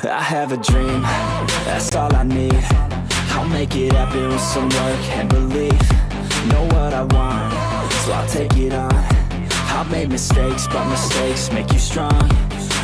I have a dream, that's all I need. I'll make it happen with some work and belief. Know what I want, so I'll take it on. I've made mistakes, but mistakes make you strong.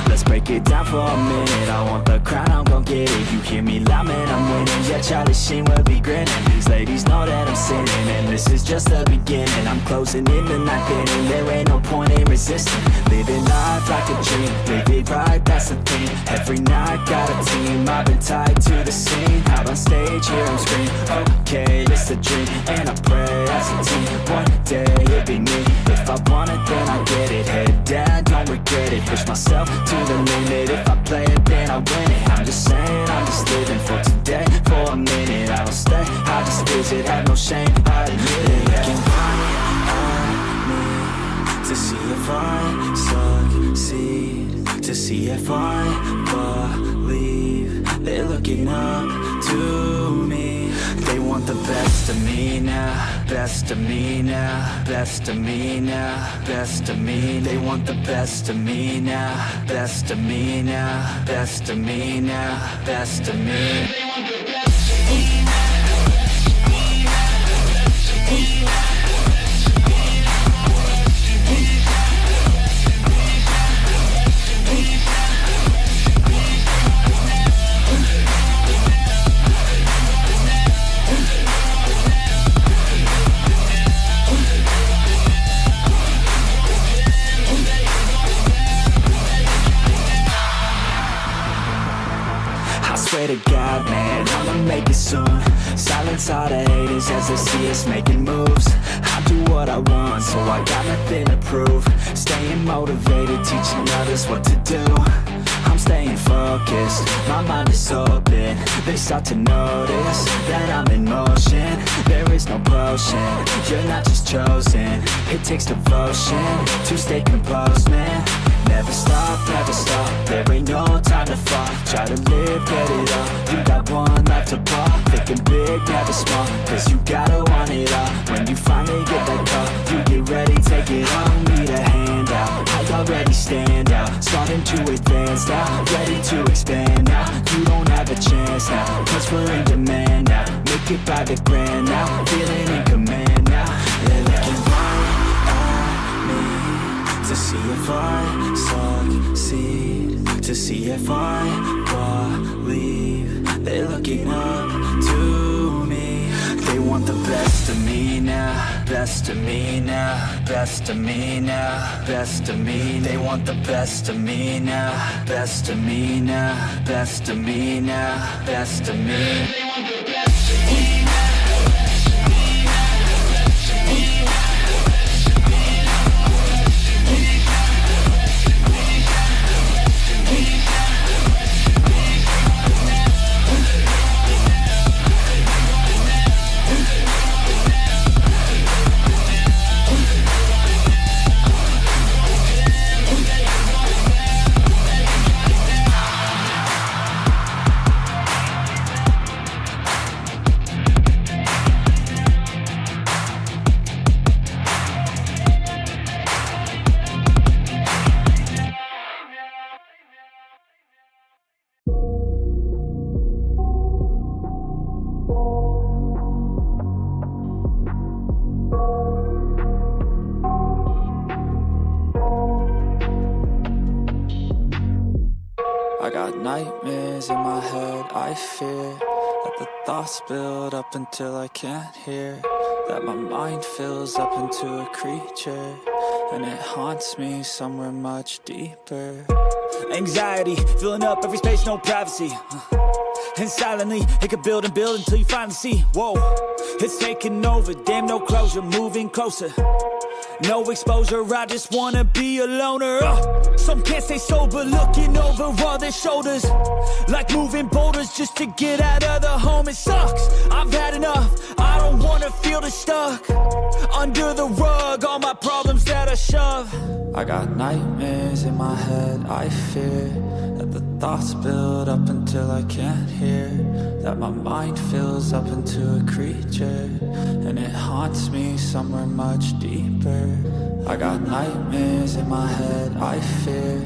Let's break it down for a minute. I want the crown, I'm gon' get it. You hear me loud, man, I'm winning. Yeah, Charlie Sheen will be grinning. These ladies know that I'm sinning, and this is just the beginning. I'm closing in the ninth inning. There ain't no point in resisting. Living life like a dream, live it right, that's the thing. Every night, got a team, I've been tied to the scene. Out on stage, hear them scream, okay, it's a dream. And I pray as a team, one day it'll be me. If I want it, then I get it. Head down, don't regret it. Push myself to the limit. If I play it, then I win it. I'm just saying, I'm just living for today. For a minute, I don't stay, I just visit. Have no shame, I admit it. Looking right at me to see if I succeed, to see if I believe. They're looking up to me. They want the best of me now, best of me now, best of me now, best of me. They want the best of me now, best of me now, best of me now, best of me. They want the best of me now. Swear to God, man, I'ma make it soon. Silence all the haters as they see us making moves. I do what I want, so I got nothing to prove. Staying motivated, teaching others what to do. I'm staying focused, my mind is open. They start to notice that I'm in motion. There is no potion, you're not just chosen. It takes devotion to stay composed, man. Never stop, there ain't no time to fall. Try to live, get it all, you got one life to pop. Thinking big, never small, cause you gotta want it all. When you finally get that call, you get ready, take it on. Need a handout, I already stand out. Starting to advance now, ready to expand now. You don't have a chance now, cause we're in demand now. Make it by the grand now, feeling in command now. They're looking right at me to see if I succeed, to see if I believe. They're looking up to me. They want the best of me now, best of me now, best of me now, best of me. They want the best of me now, best of me now, best of me now, best of me. They want the best of me now. I got nightmares in my head, I fear that the thoughts build up until I can't hear. That my mind fills up into a creature, and it haunts me somewhere much deeper. Anxiety, filling up every space, no privacy. And silently, it could build and build until you finally see. Whoa, it's taking over, damn no closure, moving closer. No exposure, I just wanna be a loner. Some can't stay sober, looking over all their shoulders. Like moving boulders just to get out of the home. It sucks, I've had enough, I don't wanna feel the stuck under the rug, all my problems that I shove. I got nightmares in my head, I fear that the thoughts build up until I can't hear. That my mind fills up into a creature, and it haunts me somewhere much deeper. I got nightmares in my head, I fear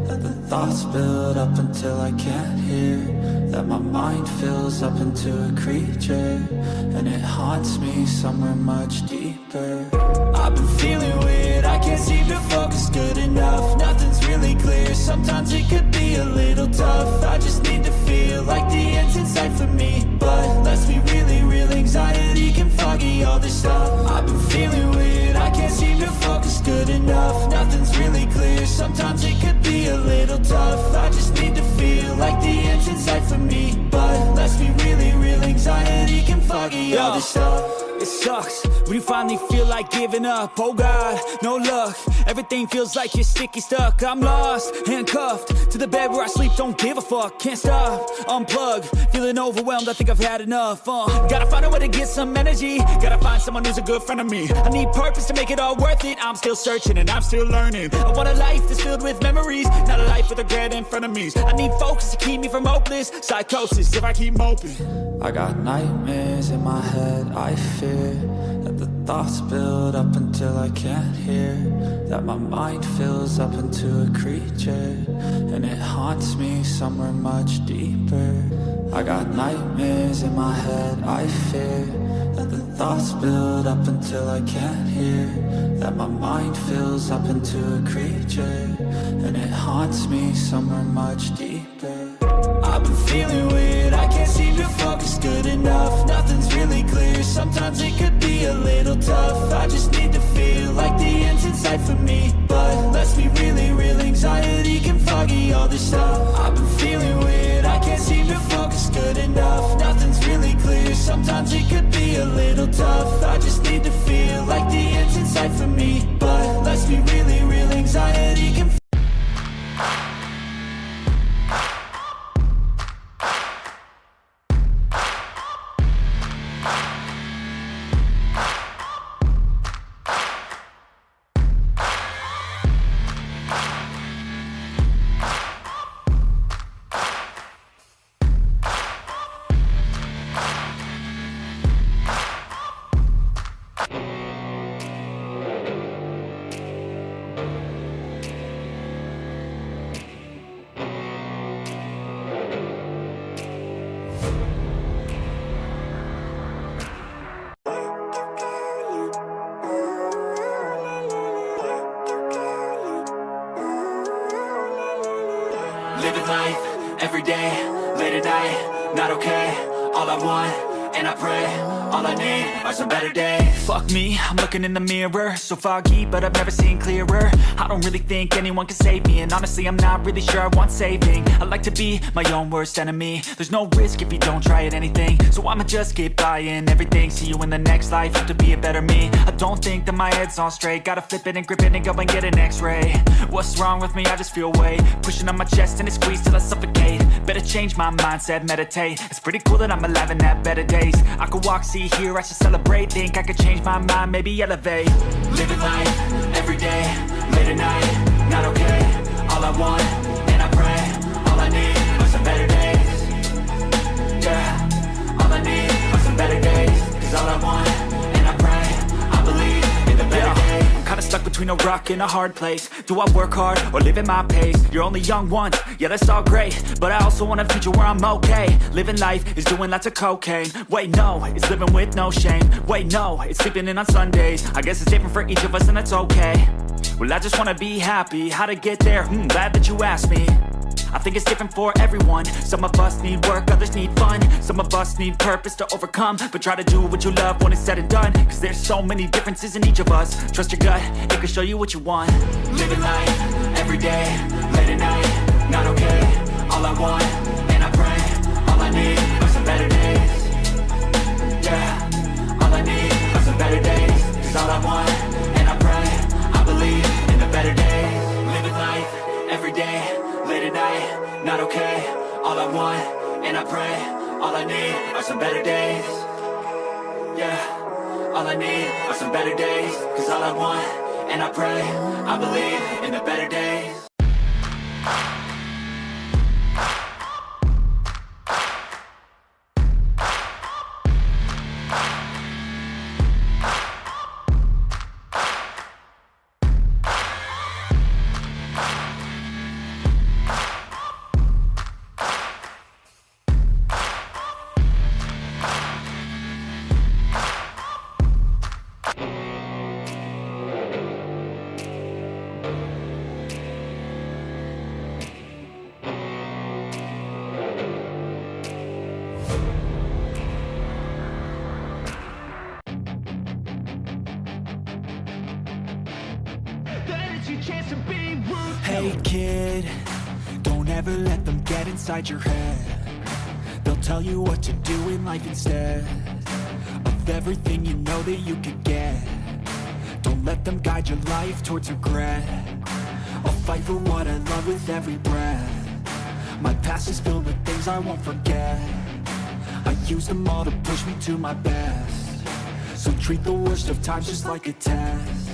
that the thoughts build up until I can't hear, that my mind fills up into a creature, and it haunts me somewhere much deeper. I've been feeling weird, I can't seem to focus good enough. Nothing's really clear, sometimes it could be a little tough. I just need to feel like the end's in sight for me, but let's be really real, anxiety can foggy all this stuff. I've been feeling weird, I can't seem to focus good enough. Nothing's really clear, sometimes it could be a little tough. I just need to feel like the end's in sight for me, but let's be really real, anxiety can foggy all this stuff. It sucks when you finally feel like giving up. Oh God, no luck. Everything feels like you're sticky stuck. I'm lost, handcuffed to the bed where I sleep. Don't give a fuck, can't stop. Unplug, feeling overwhelmed. I think I've had enough. Gotta find a way to get some energy. Gotta find someone who's a good friend of me. I need purpose to make it all worth it. I'm still searching and I'm still learning. I want a life that's filled with memories, not a life with regret and frenemies. I need focus to keep me from hopeless psychosis if I keep moping. I got nightmares in my head, I fear that the thoughts build up until I can't hear, that my mind fills up into a creature, and it haunts me somewhere much deeper. I got nightmares in my head, I fear that the thoughts build up until I can't hear, that my mind fills up into a creature, and it haunts me somewhere much deeper. I've been feeling weird, I can't seem to focus good enough. Nothing's really clear, sometimes it could be a little tough. I just need to feel like the end's in sight for me, but let's be really real, anxiety can foggy all this stuff. I've been feeling weird, I can't seem to focus good enough. Nothing's really clear, sometimes it could be a little tough. I just need to feel like the end's in sight for me, but let's be really real, anxiety can living life, every day, late at night, not okay. All I want, and I pray, all I need are some better days. Fuck me, I'm looking in the mirror, so foggy, but I've never seen clearer. I don't really think anyone can save me, and honestly I'm not really sure I want saving. I like to be my own worst enemy. There's no risk if you don't try at anything, so I'ma just keep buying everything. See you in the next life, have to be a better me. I don't think that my head's on straight, gotta flip it and grip it and go and get an x-ray. What's wrong with me? I just feel weight pushing on my chest and it squeezes till I suffocate. Better change my mindset, meditate. It's pretty cool that I'm alive and have better days. I could walk, see, hear, I should celebrate. Think I could change my mind, maybe elevate. Living life, every day, late at night, not okay. All I want, and I pray, all I need are some better days. Yeah, all I need are some better days. Cause all I want, and I pray, I believe in the better days. I'm kinda stuck between a rock and a hard place. Do I work hard or live at my pace? You're only young once, yeah that's all great, but I also want a future where I'm okay. Living life is doing lots of cocaine. Wait no, it's living with no shame. Wait no, it's sleeping in on Sundays. I guess it's different for each of us and that's okay. Well I just wanna be happy, how to get there? Glad that you asked me. I think it's different for everyone. Some of us need work, others need fun. Some of us need purpose to overcome, but try to do what you love when it's said and done. Cause there's so many differences in each of us. Trust your gut, it can show you what you want. Living life, every day, late at night, not okay. All I want, and I pray, all I need are some better days. Yeah, all I need are some better days. Cause all I want, and I pray, I believe in the better days. Living life, every day, late at night, not okay. All I want, and I pray, all I need are some better days. Yeah, all I need are some better days. Cause all I want, and I pray, I believe in the better days. Hey kid, don't ever let them get inside your head. They'll tell you what to do in life instead of everything you know that you could get. Don't let them guide your life towards regret. I'll fight for what I love with every breath. My past is filled with things I won't forget. I use them all to push me to my best. So treat the worst of times just like a test.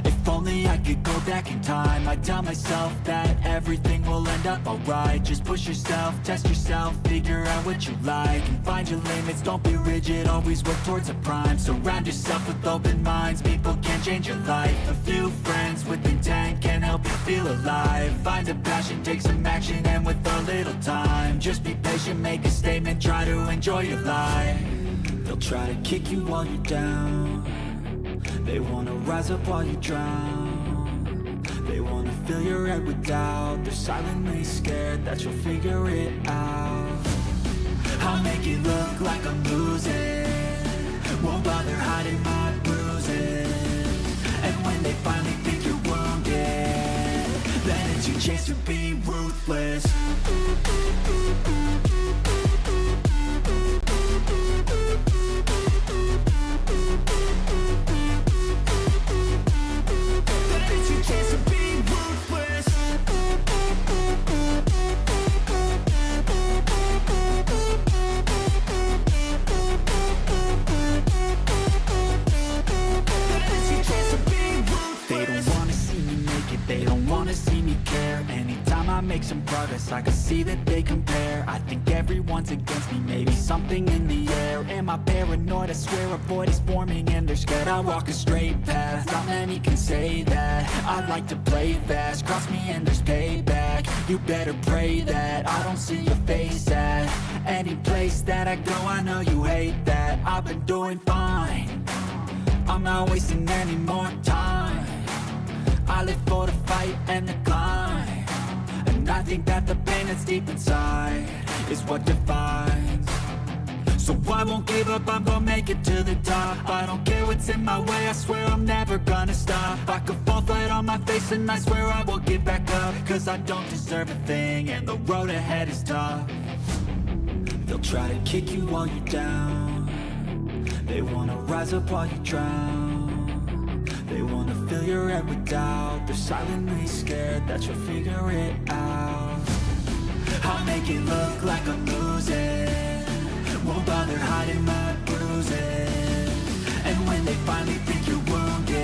If only I could go back in time, I'd tell myself that everything will end up alright. Just push yourself, test yourself, figure out what you like, and find your limits, don't be rigid, always work towards a prime. Surround yourself with open minds, people can change your life. A few friends with intent can help you feel alive. Find a passion, take some action, and with a little time, just be patient, make a statement, try to enjoy your life. They'll try to kick you while you're down. They wanna rise up while you drown. They wanna fill your head with doubt. They're silently scared that you'll figure it out. I'll make it look like I'm losing, won't bother hiding my bruises. And when they finally think you're wounded, then it's your chance to be ruthless. They don't wanna see me care. Anytime I make some progress, I can see that they compare. I think everyone's against me, maybe something in the air. Am I paranoid? I swear a void is forming and they're scared I walk a straight path. Not many can say that. I like to play fast, cross me and there's payback. You better pray that I don't see your face at any place that I go. I know you hate that. I've been doing fine, I'm not wasting any more time. I live for the fight and the climb, and I think that the pain that's deep inside is what defines. So I won't give up, I'm gonna make it to the top. I don't care what's in my way, I swear I'm never gonna stop. I could fall flat on my face and I swear I will get back up, cause I don't deserve a thing and the road ahead is tough. They'll try to kick you while you're down. They wanna rise up while you drown. They wanna fill your head with doubt. They're silently scared that you'll figure it out. I'll make it look like I'm losing, won't bother hiding my bruises. And when they finally think you're wounded,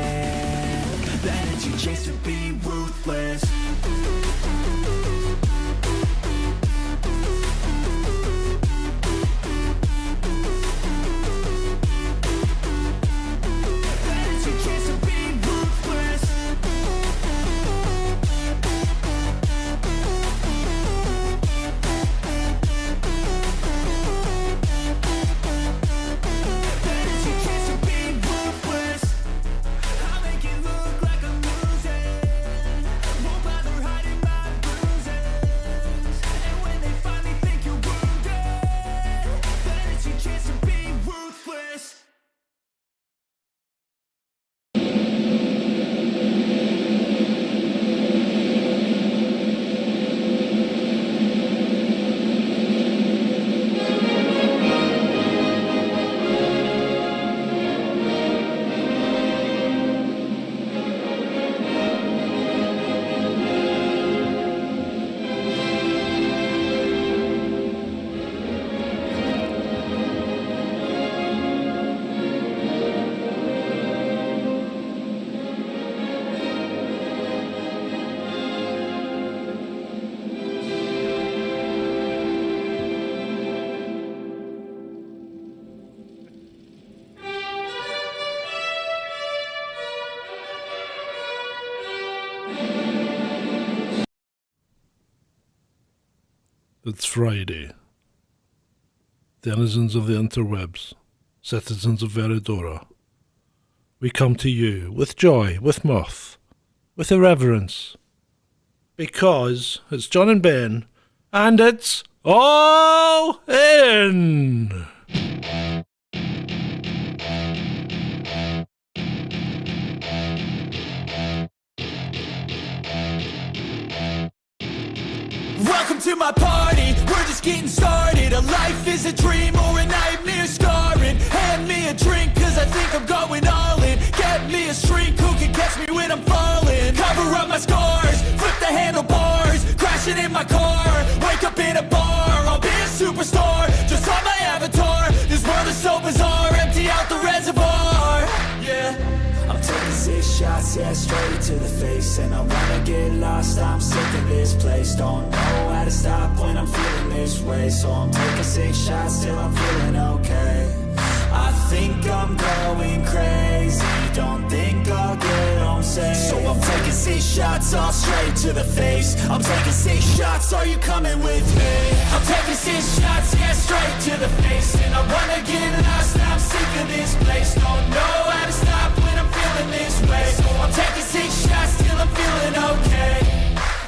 then it's your chance to be ruthless. It's Friday. Denizens of the interwebs, citizens of Veridora, we come to you with joy, with mirth, with irreverence, because it's John and Ben, and it's all in! to my party, we're just getting started. A life is a dream or a nightmare scarring. Hand me a drink, cause I think I'm going all in. Get me a shrink who can catch me when I'm falling. Cover up my scars, flip the handlebars, crashing in my car, wake up in a bar. I'll be a superstar, just on my avatar. This world is so bizarre, empty out the reservoir. Yeah, I'm taking 6 shots, yeah, straight to the face. And I wanna get lost, I'm sick of this place. Don't know how to stop when I'm feeling this way. So I'm taking 6 shots till I'm feeling okay. I think I'm going crazy, don't think I'll get home safe. So I'm taking 6 shots all straight to the face. I'm taking 6 shots, are you coming with me? I'm taking 6 shots, yeah, straight to the face. And I wanna get lost, I'm sick of this place. Don't know how to stop when I'm feeling this way. So I'm taking 6 shots till I'm feeling okay.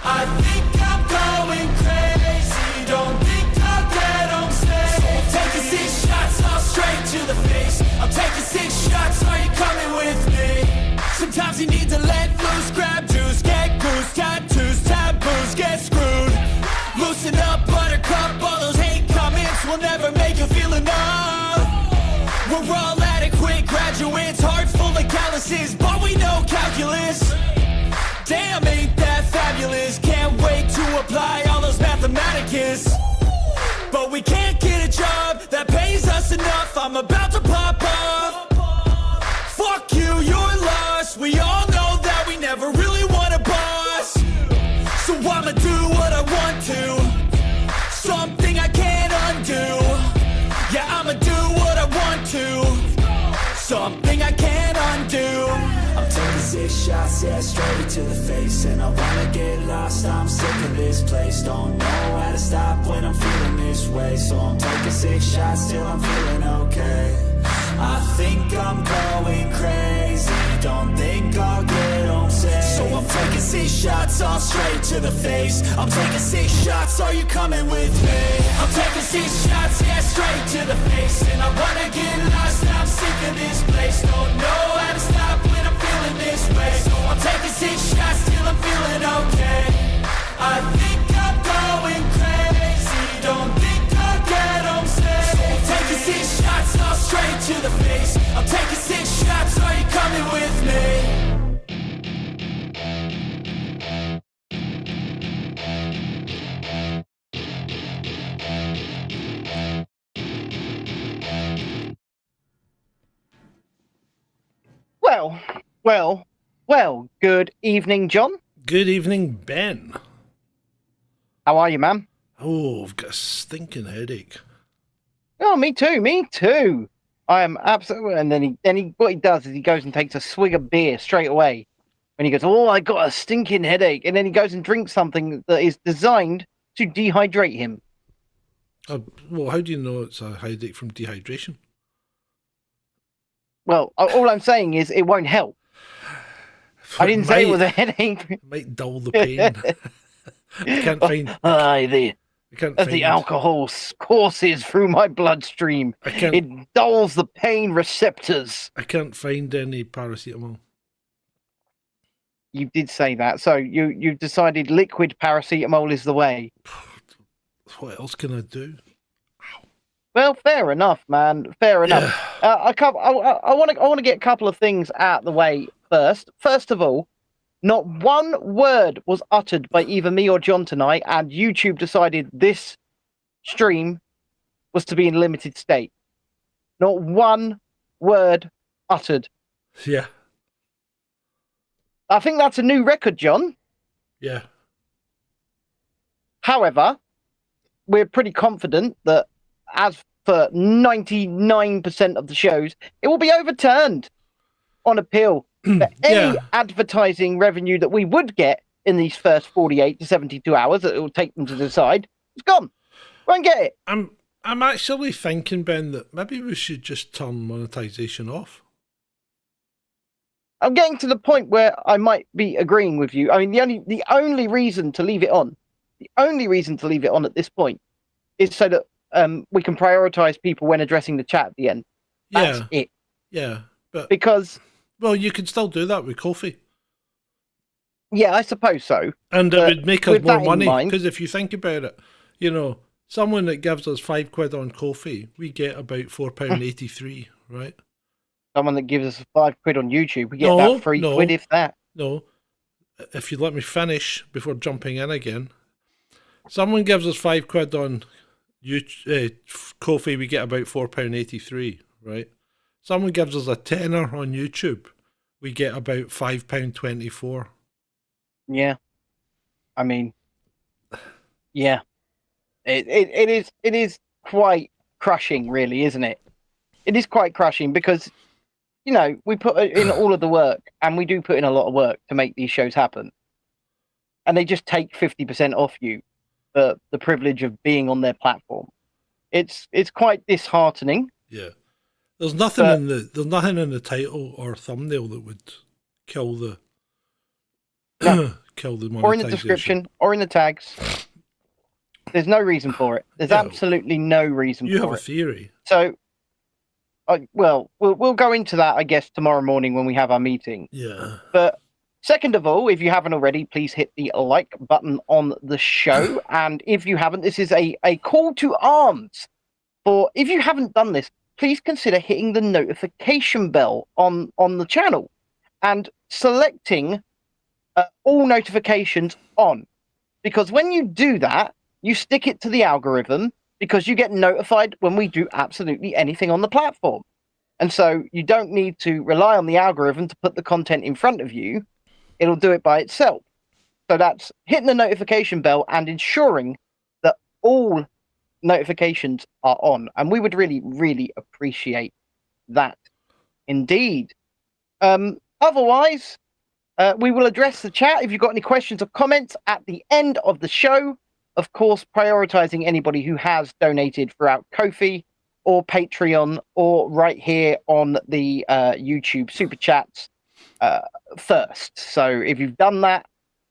I think I'm going crazy, don't think I'll get home safe. So I'm taking 6 shots all straight to the face. I'm taking 6 shots, are you coming with me? Sometimes you need to let loose, grab juice, get goose, tattoos, taboos, get screwed. Loosen up, buttercup, all those hate comments will never make you feel enough. We're all adequate graduates, heart full of calluses, but we know calculus. Damn, ain't that fabulous? Can't wait to apply all those mathematicus. But we can't get a job that pays us enough. I'm about to pop off. Fuck you, you're lost. We all know that we never really want a boss. So I'ma do what I want to, something I can't undo. Yeah, I'ma do what I want to, something I can't undo. I'm taking 6 shots, yeah, straight to the face. And I wanna get lost, I'm sick of this place. Don't know how to stop when I'm feeling this way. So I'm taking 6 shots till I'm feeling okay. I think I'm going crazy, don't think I'll get home safe. So I'm taking 6 shots all straight to the face. I'm taking 6 shots, are you coming with me? I'm taking 6 shots, yeah, straight to the face. And I wanna get lost, I'm sick of this place. Don't know how to stop when I'm feeling this way. So I'm taking 6 shots till I'm feeling okay. I think I'm going crazy, don't think I'll get home safe. So I'm taking 6 shots all straight to the face. I'm taking 6 shots, are you coming with me? Well, good evening, John. Good evening, Ben. How are you, man? Oh, I've got a stinking headache. Oh, me too. I am absolutely. And then he, what he does is he goes and takes a swig of beer straight away. And he goes, "Oh, I got a stinking headache." And then he goes and drinks something that is designed to dehydrate him. Well, how do you know it's a headache from dehydration? Well, all I'm saying is it won't help. I didn't say it was a headache. It might dull the pain. I can't find. As the alcohol courses through my bloodstream, it dulls the pain receptors. I can't find any paracetamol. You did say that, so you've decided liquid paracetamol is the way. What else can I do? Well, fair enough, man. Fair enough. Yeah. I want to get a couple of things out of the way first. First of all, not one word was uttered by either me or John tonight, and YouTube decided this stream was to be in limited state. Not one word uttered. Yeah. I think that's a new record, John. Yeah. However, we're pretty confident that as for 99% of the shows, it will be overturned on appeal. For any advertising revenue that we would get in these first 48 to 72 hours that it will take them to decide, it's gone. Won't get it. I'm actually thinking, Ben, that maybe we should just turn monetization off. I'm getting to the point where I might be agreeing with you. I mean, the only reason to leave it on, at this point is so that we can prioritize people when addressing the chat at the end. That's it. Yeah, but because well, you can still do that with Ko-fi. Yeah, I suppose so. And it But would make us with more that in money, mind- because if you think about it, you know, someone that gives us £5 on coffee, we get about £4.83, right? Someone that gives us £5 on YouTube, we get No, about £3 no. if that. No, if you'd let me finish before jumping in again. Someone gives us £5 on coffee, we get about £4.83, right? Someone gives us a tenner on YouTube, we get about £5.24. Yeah. I mean, yeah. It is quite crushing, really, isn't it? It is quite crushing because, you know, we put in all of the work, and we do put in a lot of work to make these shows happen. And they just take 50% off you for the privilege of being on their platform. It's quite disheartening. Yeah. There's nothing But- in the title or thumbnail that would kill the No. kill the monetization. Or in the description, or in the tags. There's no reason for it. There's No. absolutely no reason You have for a it. theory. So, we'll go into that, I guess, tomorrow morning when we have our meeting. Yeah. But second of all, if you haven't already, please hit the like button on the show. And if you haven't, this is a call to arms. For if you haven't done this, please consider hitting the notification bell on the channel and selecting all notifications on. Because when you do that, you stick it to the algorithm, because you get notified when we do absolutely anything on the platform. And so you don't need to rely on the algorithm to put the content in front of you. It'll do it by itself. So that's hitting the notification bell and ensuring that all notifications are on. And we would really, really appreciate that indeed. Otherwise, we will address the chat if you've got any questions or comments at the end of the show. Of course, prioritizing anybody who has donated throughout Ko-fi or Patreon or right here on the YouTube Super Chats first. So if you've done that,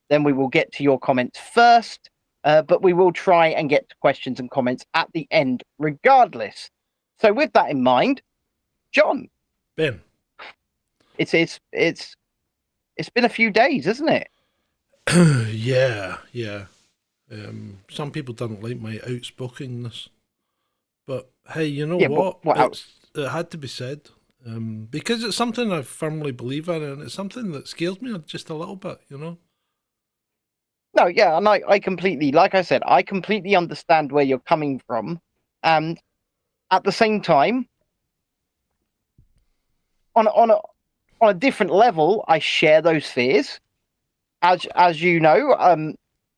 then we will get to your comments first. But we will try and get to questions and comments at the end regardless. So with that in mind, John. Ben. It's been a few days, isn't it? Yeah. Some people didn't like my outspokenness, but hey, you know what? It had to be said, because it's something I firmly believe in, and it's something that scares me just a little bit, you know? No, yeah, and I completely, like I said, I completely understand where you're coming from, and at the same time, on a different level, I share those fears. As you know,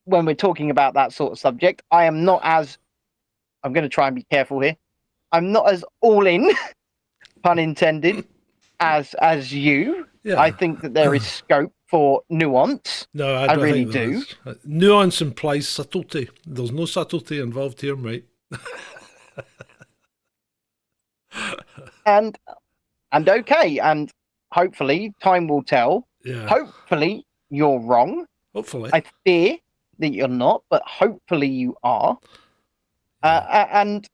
when we're talking about that sort of subject, I am not as, I'm going to try and be careful here, I'm not as all in, pun intended, as you. Yeah. I think that there is scope for nuance. No, I I don't really think there do. is. Nuance implies subtlety. There's no subtlety involved here, mate. And okay, and hopefully time will tell. Yeah. Hopefully you're wrong. Hopefully. I fear that you're not, but hopefully you are. And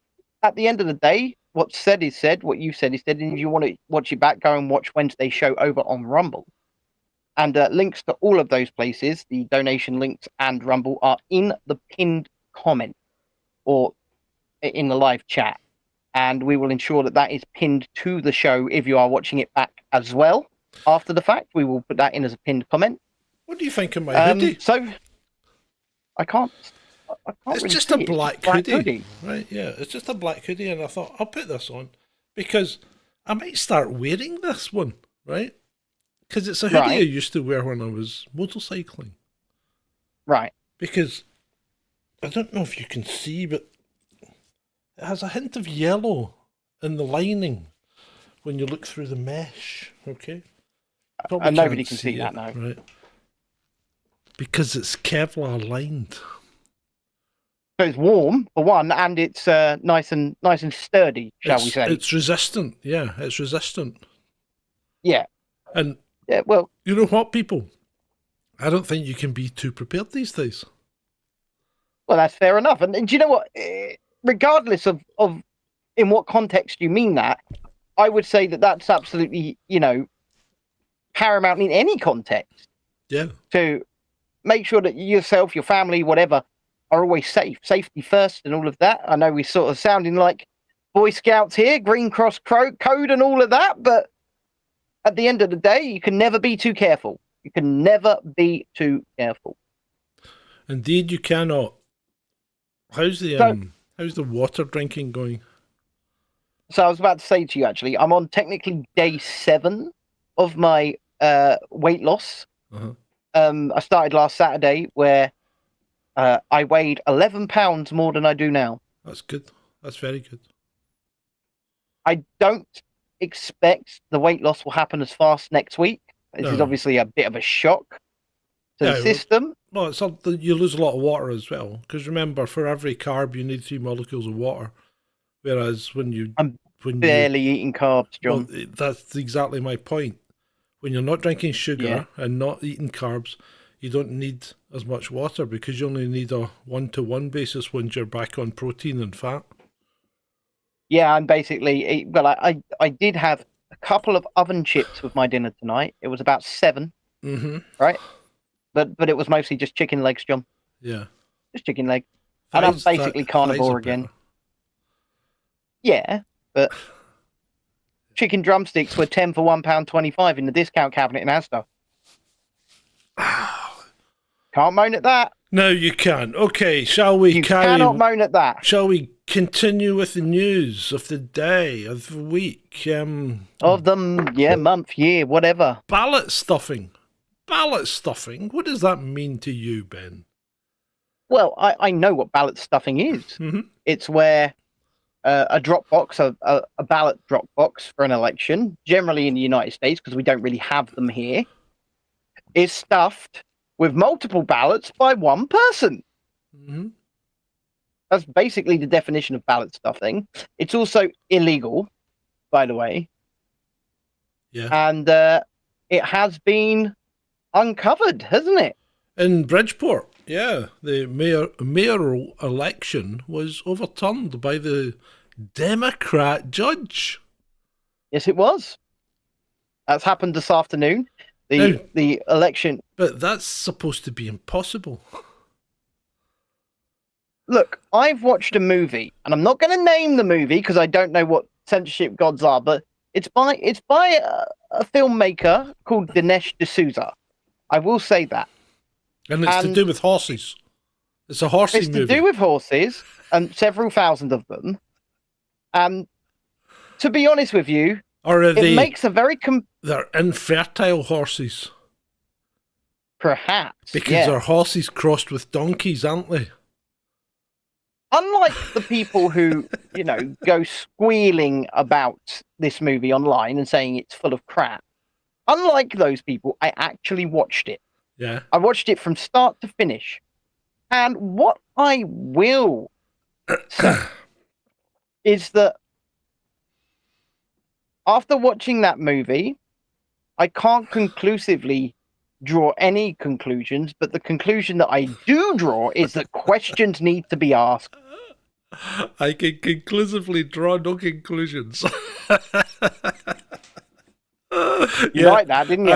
at the end of the day, what's said is said, what you said is said, and if you want to watch it back, go and watch Wednesday's show over on Rumble. And links to all of those places, the donation links and Rumble, are in the pinned comment or in the live chat. And we will ensure that that is pinned to the show if you are watching it back as well. After the fact, we will put that in as a pinned comment. What do you think of my hoodie? So, I can't It's really just see a it. black It's hoodie. Right, yeah. It's just a black hoodie, and I thought, I'll put this on, because I might start wearing this one, right? Because it's a hoodie I used to wear when I was motorcycling. Right. Because, I don't know if you can see, but it has a hint of yellow in the lining when you look through the mesh, okay? And nobody can see that now. Right. Because it's Kevlar lined. So it's warm for one, and it's nice and sturdy, shall we say? It's resistant. Yeah, it's resistant. Yeah. And yeah, well, you know what, people? I don't think you can be too prepared these days. Well, that's fair enough. And do you know what? Regardless of in what context you mean that, I would say that that's absolutely, paramount in any context. Yeah. To make sure that yourself, your family, whatever, are always safe. Safety first and all of that. I know we're sort of sounding like Boy Scouts here, Green Cross code and all of that, but at the end of the day, you can never be too careful. You can never be too careful. Indeed, you cannot. How's the water drinking going? So I was about to say to you, actually, I'm on technically day 7 of my weight loss. Uh-huh. I started last Saturday, where I weighed 11 pounds more than I do now. That's good. That's very good. I don't expect the weight loss will happen as fast next week. This is obviously a bit of a shock to the system. Well, it's you lose a lot of water as well, because remember, for every carb you need 3 molecules of water, whereas I'm barely eating carbs, John. Well, that's exactly my point. When you're not drinking sugar and not eating carbs, you don't need as much water, because you only need a 1-to-1 basis when you're back on protein and fat. Yeah, I'm basically, well, I did have a couple of oven chips with my dinner tonight. It was about 7, right? But it was mostly just chicken legs, John. Yeah. Just chicken legs. And I'm basically carnivore again. Yeah, but chicken drumsticks were 10 for £1.25 in the discount cabinet in Asda. Can't moan at that. No, you can't. Okay, shall we You cannot moan at that. Shall we continue with the news of the day, of the week? Of the month, year, whatever. Ballot stuffing. Ballot stuffing? What does that mean to you, Ben? Well, I know what ballot stuffing is. It's where a drop box, a ballot drop box for an election, generally in the United States, because we don't really have them here, is stuffed with multiple ballots by one person. That's basically the definition of ballot stuffing. It's also illegal, by the way. Yeah. And it has been uncovered, hasn't it? In Bridgeport, yeah. The mayoral election was overturned by the Democrat judge. Yes, it was. That's happened this afternoon. The election. But that's supposed to be impossible. Look, I've watched a movie, and I'm not going to name the movie because I don't know what censorship gods are, but it's by a filmmaker called Dinesh D'Souza. I will say that. And it's to do with horses. It's a horsey movie. It's to do with horses, and several thousand of them. And to be honest with you, makes a very... They're infertile horses. Perhaps, because they're horses crossed with donkeys, aren't they? Unlike the people who, go squealing about this movie online and saying it's full of crap, unlike those people, I actually watched it. Yeah. I watched it from start to finish. And what I will say is that after watching that movie, I can't conclusively draw any conclusions, but the conclusion that I do draw is that questions need to be asked. I can conclusively draw no conclusions. You like that, didn't you?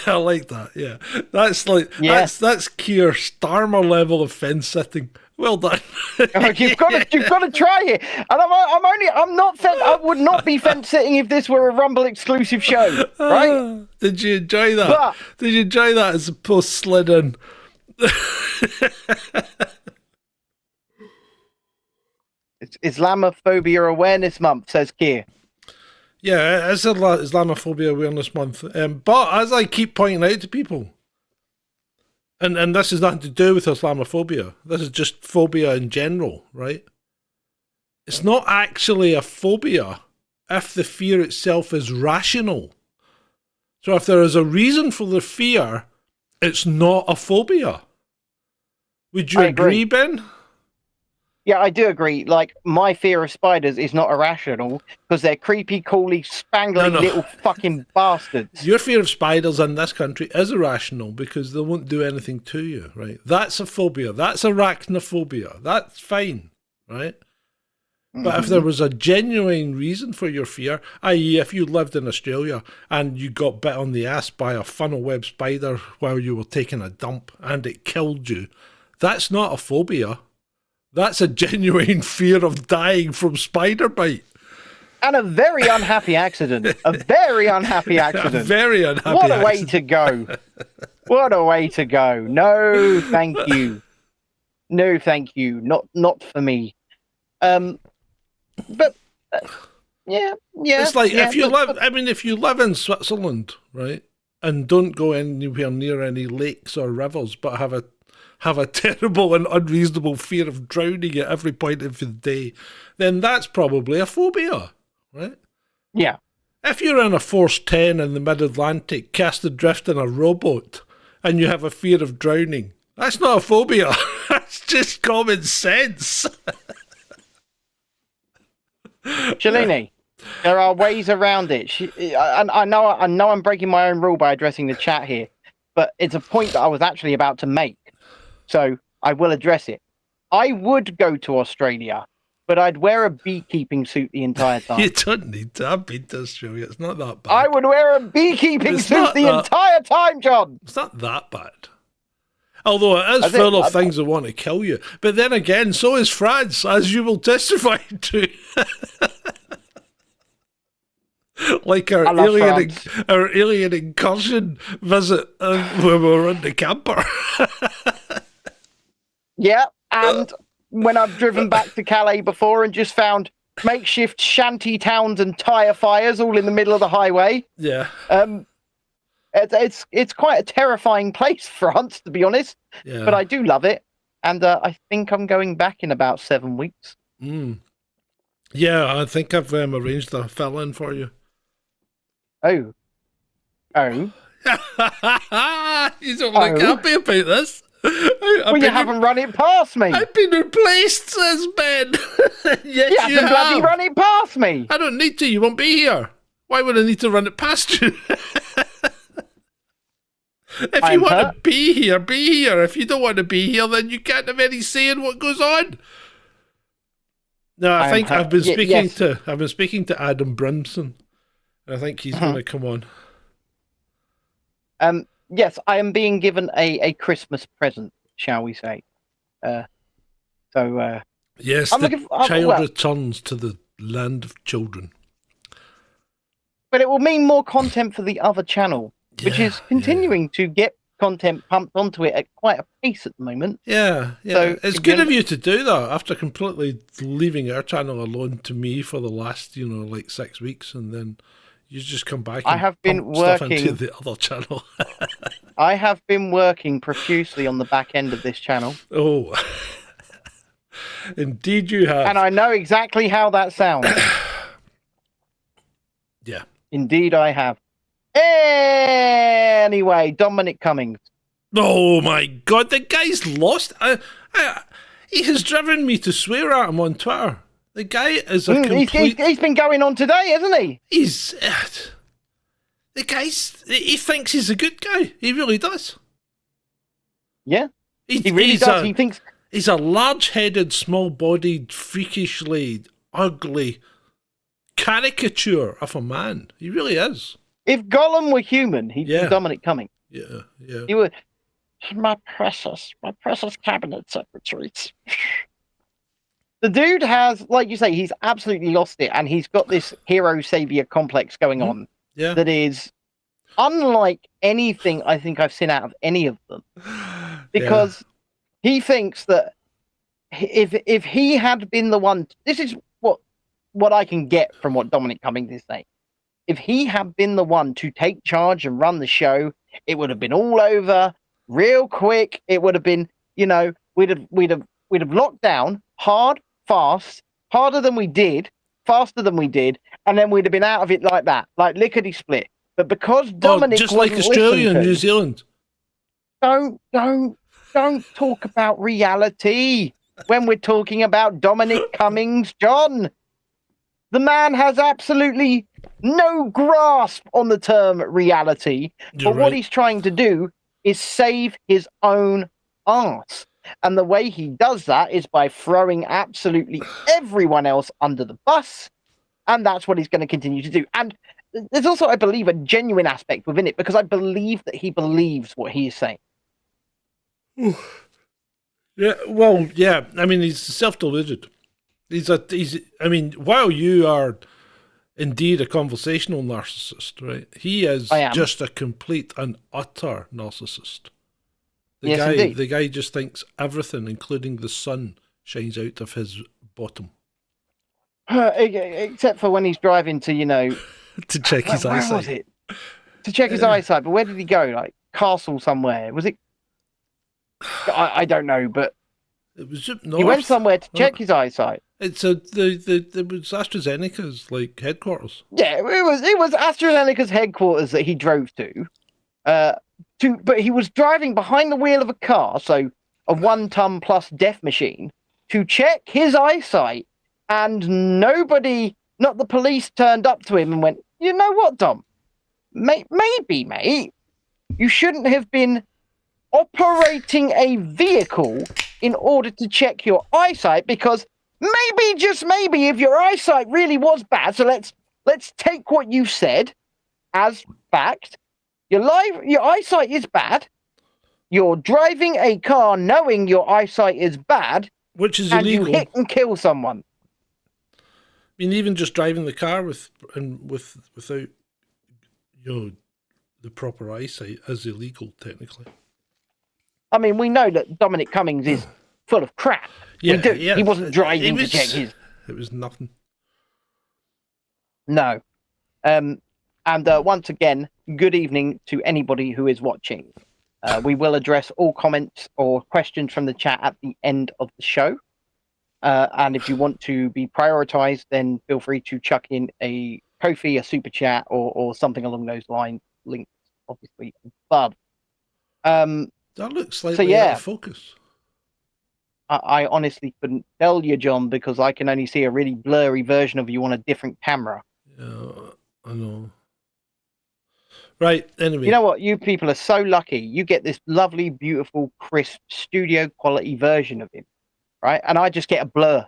I like that. Yeah, that's like that's Keir Starmer level of fence sitting. Well done. You've got to try it. And I would not be fence sitting if this were a Rumble exclusive show, right? Did you enjoy that? Did you enjoy that as a post slid in? It's Islamophobia Awareness Month, says Keir. Yeah, it's Islamophobia Awareness Month. But as I keep pointing out to people, and this has nothing to do with Islamophobia, this is just phobia in general, right? It's not actually a phobia if the fear itself is rational. So if there is a reason for the fear, it's not a phobia. Would you agree, Ben? Yeah, I do agree. Like, my fear of spiders is not irrational because they're creepy, crawly, spangly little fucking bastards. Your fear of spiders in this country is irrational because they won't do anything to you, right? That's a phobia. That's arachnophobia. That's fine, right? But if there was a genuine reason for your fear, i.e. if you lived in Australia and you got bit on the ass by a funnel web spider while you were taking a dump and it killed you, that's not a phobia. That's a genuine fear of dying from spider bite. And a very unhappy accident. A very unhappy accident. A very unhappy What a accident. way to go. What a way to go. No, thank you. No, thank you. Not for me. But yeah. It's like yeah, if you live in Switzerland, right, and don't go anywhere near any lakes or rivers, but have a terrible and unreasonable fear of drowning at every point of the day, then that's probably a phobia, right? Yeah. If you're in a Force 10 in the mid-Atlantic, cast adrift in a rowboat, and you have a fear of drowning, that's not a phobia. That's just common sense. Shalini, there are ways around it. I know I'm breaking my own rule by addressing the chat here, but it's a point that I was actually about to make. So I will address it. I would go to Australia, but I'd wear a beekeeping suit the entire time. You don't need to. I've been to Australia. It's not that bad. I would wear a beekeeping It's suit not the that- entire time, John. It's not that bad. Although it is full of things that want to kill you. But then again, so is France, as you will testify to. Like our alien incursion visit when we were in the camper. Yeah, and when I've driven back to Calais before and just found makeshift shanty towns and tyre fires all in the middle of the highway. Yeah. It's quite a terrifying place, France, to be honest. Yeah. But I do love it, and I think I'm going back in about 7 weeks. Yeah, I think I've arranged a fill-in for you. Oh. You don't look happy about this. Well, you haven't run it past me. I've been replaced, says Ben. Yes, you haven't bloody run it past me. I don't need to. You won't be here. Why would I need to run it past you? If you want to be here, be here. If you don't want to be here, then you can't have any say in what goes on. No, I think I've been speaking to Adam Brimson. I think he's going to come on. Yes, I am being given a Christmas present, shall we say? Yes, I'm child returns to the land of children. But it will mean more content for the other channel, which is continuing to get content pumped onto it at quite a pace at the moment. Yeah. So, it's good of you to do that after completely leaving our channel alone to me for the last, 6 weeks, and then you just come back and I have been pump stuff working into the other channel. I have been working profusely on the back end of this channel. Oh, indeed you have. And I know exactly how that sounds. Yeah. Indeed I have. Anyway, Dominic Cummings. Oh my God, the guy's lost. He has driven me to swear at him on Twitter. The guy is a complete... He's been going on today, hasn't he? He's... the guy's... He thinks he's a good guy. He really does. Yeah. He really does. He thinks... He's a large-headed, small-bodied, freakishly ugly caricature of a man. He really is. If Gollum were human, he'd be Dominic Cummings. Yeah. He would... My precious cabinet secretaries. The dude has, like you say, he's absolutely lost it, and he's got this hero savior complex going on that is unlike anything I think I've seen out of any of them. Because he thinks that if he had been the one, this is what I can get from what Dominic Cummings is saying. If he had been the one to take charge and run the show, it would have been all over real quick. It would have been, we'd have locked down hard, fast, harder than we did, faster than we did, and then we'd have been out of it like that, like lickety split. But because Dominic just like Australia and New Zealand. Don't talk about reality when we're talking about Dominic Cummings, John. The man has absolutely no grasp on the term reality, but what he's trying to do is save his own arse. And the way he does that is by throwing absolutely everyone else under the bus. And that's what he's going to continue to do. And there's also, I believe, a genuine aspect within it, because I believe that he believes what he is saying. Yeah, well, yeah. I mean, he's self-deluded. I mean, while you are indeed a conversational narcissist, right? He is just a complete and utter narcissist. The guy just thinks everything, including the sun, shines out of his bottom. Except for when he's driving to, to check his eyesight. Where was it? To check his eyesight, but where did he go? Like castle somewhere? Was it? I don't know, but it was he went somewhere to check his eyesight. It was AstraZeneca's like headquarters. Yeah, it was AstraZeneca's headquarters that he drove to. But he was driving behind the wheel of a car, so a 1 ton plus death machine, to check his eyesight, and nobody, not the police, turned up to him and went, "You know what, Dom? Maybe, mate, you shouldn't have been operating a vehicle in order to check your eyesight, because maybe, just maybe, if your eyesight really was bad, so let's take what you said as fact. Your eyesight is bad. You're driving a car knowing your eyesight is bad, which is and illegal. You hit and kill someone. I mean, even just driving the car without the proper eyesight is illegal technically. I mean, we know that Dominic Cummings is full of crap. Yeah, we do. Yeah. He wasn't driving to check his. It was nothing. No. And once again, good evening to anybody who is watching. We will address all comments or questions from the chat at the end of the show. And if you want to be prioritized, then feel free to chuck in a Ko-fi, a super chat, or something along those lines. Links, obviously, above. That looks slightly out of focus. I honestly couldn't tell you, John, because I can only see a really blurry version of you on a different camera. Yeah, I know. Right, anyway. You know what? You people are so lucky. You get this lovely, beautiful, crisp, studio quality version of him, right? And I just get a blur.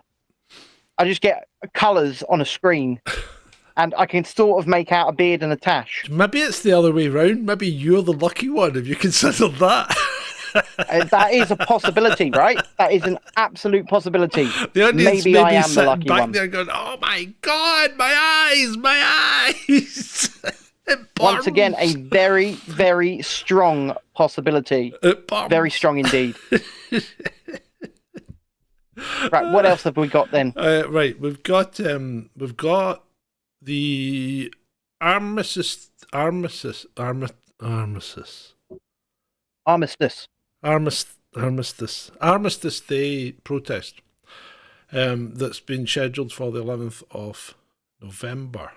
I just get colours on a screen, and I can sort of make out a beard and a tash. Maybe it's the other way round. Maybe you're the lucky one, if you consider that. That is a possibility, right? That is an absolute possibility. Maybe I am the lucky back one. There going, oh my God, my eyes. Once again, a very, very strong possibility. Very strong indeed. Right, what else have we got then? Right, we've got the Armistice Day protest that's been scheduled for the 11th of November.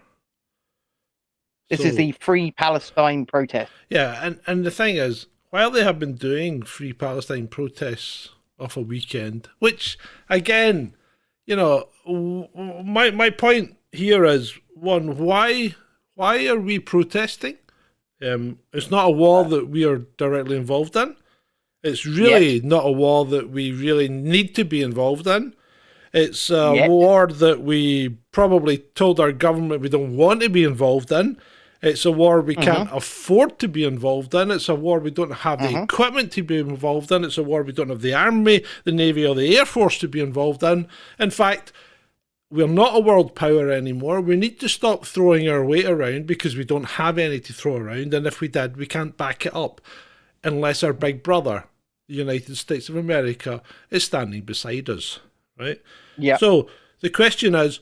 This is the Free Palestine protest. Yeah, and the thing is, while they have been doing Free Palestine protests off a weekend, which, again, my point here is, one, why are we protesting? It's not a war that we are directly involved in. It's really not a war that we really need to be involved in. It's a war that we probably told our government we don't want to be involved in. It's a war we can't afford to be involved in. It's a war we don't have the equipment to be involved in. It's a war we don't have the army, the navy, or the air force to be involved in. In fact, we're not a world power anymore. We need to stop throwing our weight around because we don't have any to throw around. And if we did, we can't back it up unless our big brother, the United States of America, is standing beside us, right? Yeah. So the question is,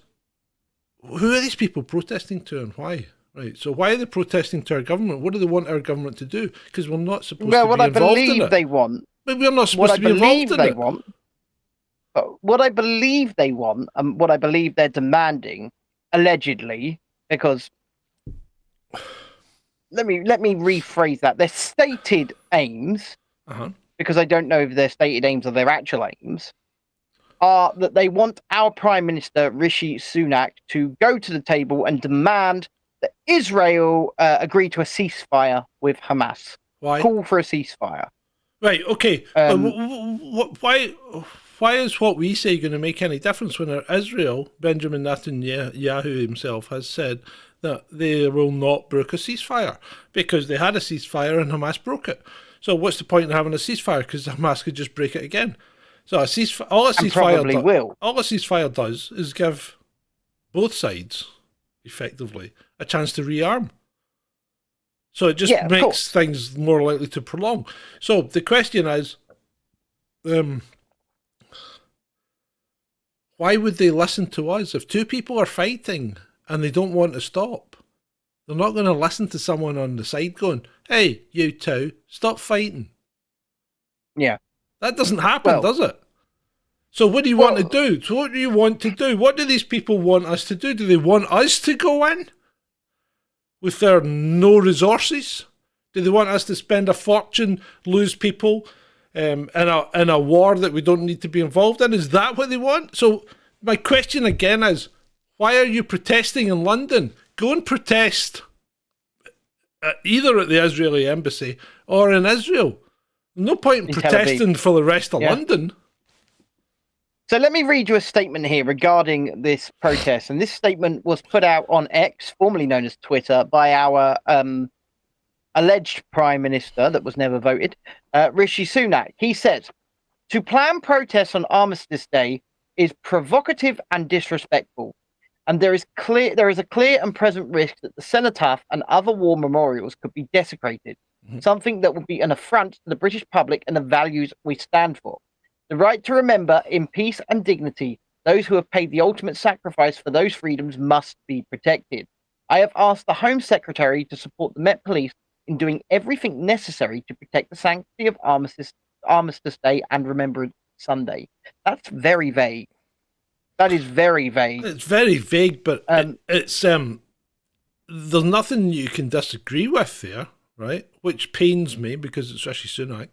who are these people protesting to and why? Right. So why are they protesting to our government? What do they want our government to do? Because we're not supposed to be involved in it. Well, what I believe they want. But we're not supposed to be involved in it. What I believe they want, and what I believe they're demanding, allegedly, because let me rephrase that. Their stated aims, because I don't know if their stated aims are their actual aims, are that they want our Prime Minister, Rishi Sunak, to go to the table and demand that Israel agree to a ceasefire with Hamas. Why? Call for a ceasefire. Right, okay. Why is what we say going to make any difference when Israel, Benjamin Netanyahu himself, has said that they will not brook a ceasefire because they had a ceasefire and Hamas broke it. So what's the point in having a ceasefire? Because Hamas could just break it again. So all a ceasefire does is give both sides, effectively, a chance to rearm. So it just makes things more likely to prolong. So the question is, why would they listen to us? If two people are fighting and they don't want to stop, they're not going to listen to someone on the side going, hey, you two, stop fighting. Yeah. That doesn't happen, does it? So what do you want to do? So what do you want to do? What do these people want us to do? Do they want us to go in with their no resources? Do they want us to spend a fortune, lose people in a war that we don't need to be involved in? Is that what they want? So my question again is, why are you protesting in London? Go and protest either at the Israeli embassy or in Israel. No point in protesting for the rest of London. So let me read you a statement here regarding this protest. And this statement was put out on X, formerly known as Twitter, by our alleged prime minister that was never voted, Rishi Sunak. He said, to plan protests on Armistice Day is provocative and disrespectful. And there is a clear and present risk that the cenotaph and other war memorials could be desecrated, something that would be an affront to the British public and the values we stand for. The right to remember in peace and dignity those who have paid the ultimate sacrifice for those freedoms must be protected. I have asked the Home Secretary to support the Met Police in doing everything necessary to protect the sanctity of Armistice Day and Remembrance Sunday. That's very vague. That is very vague. It's very vague, but it's there's nothing you can disagree with there, right? Which pains me because it's Rishi Sunak.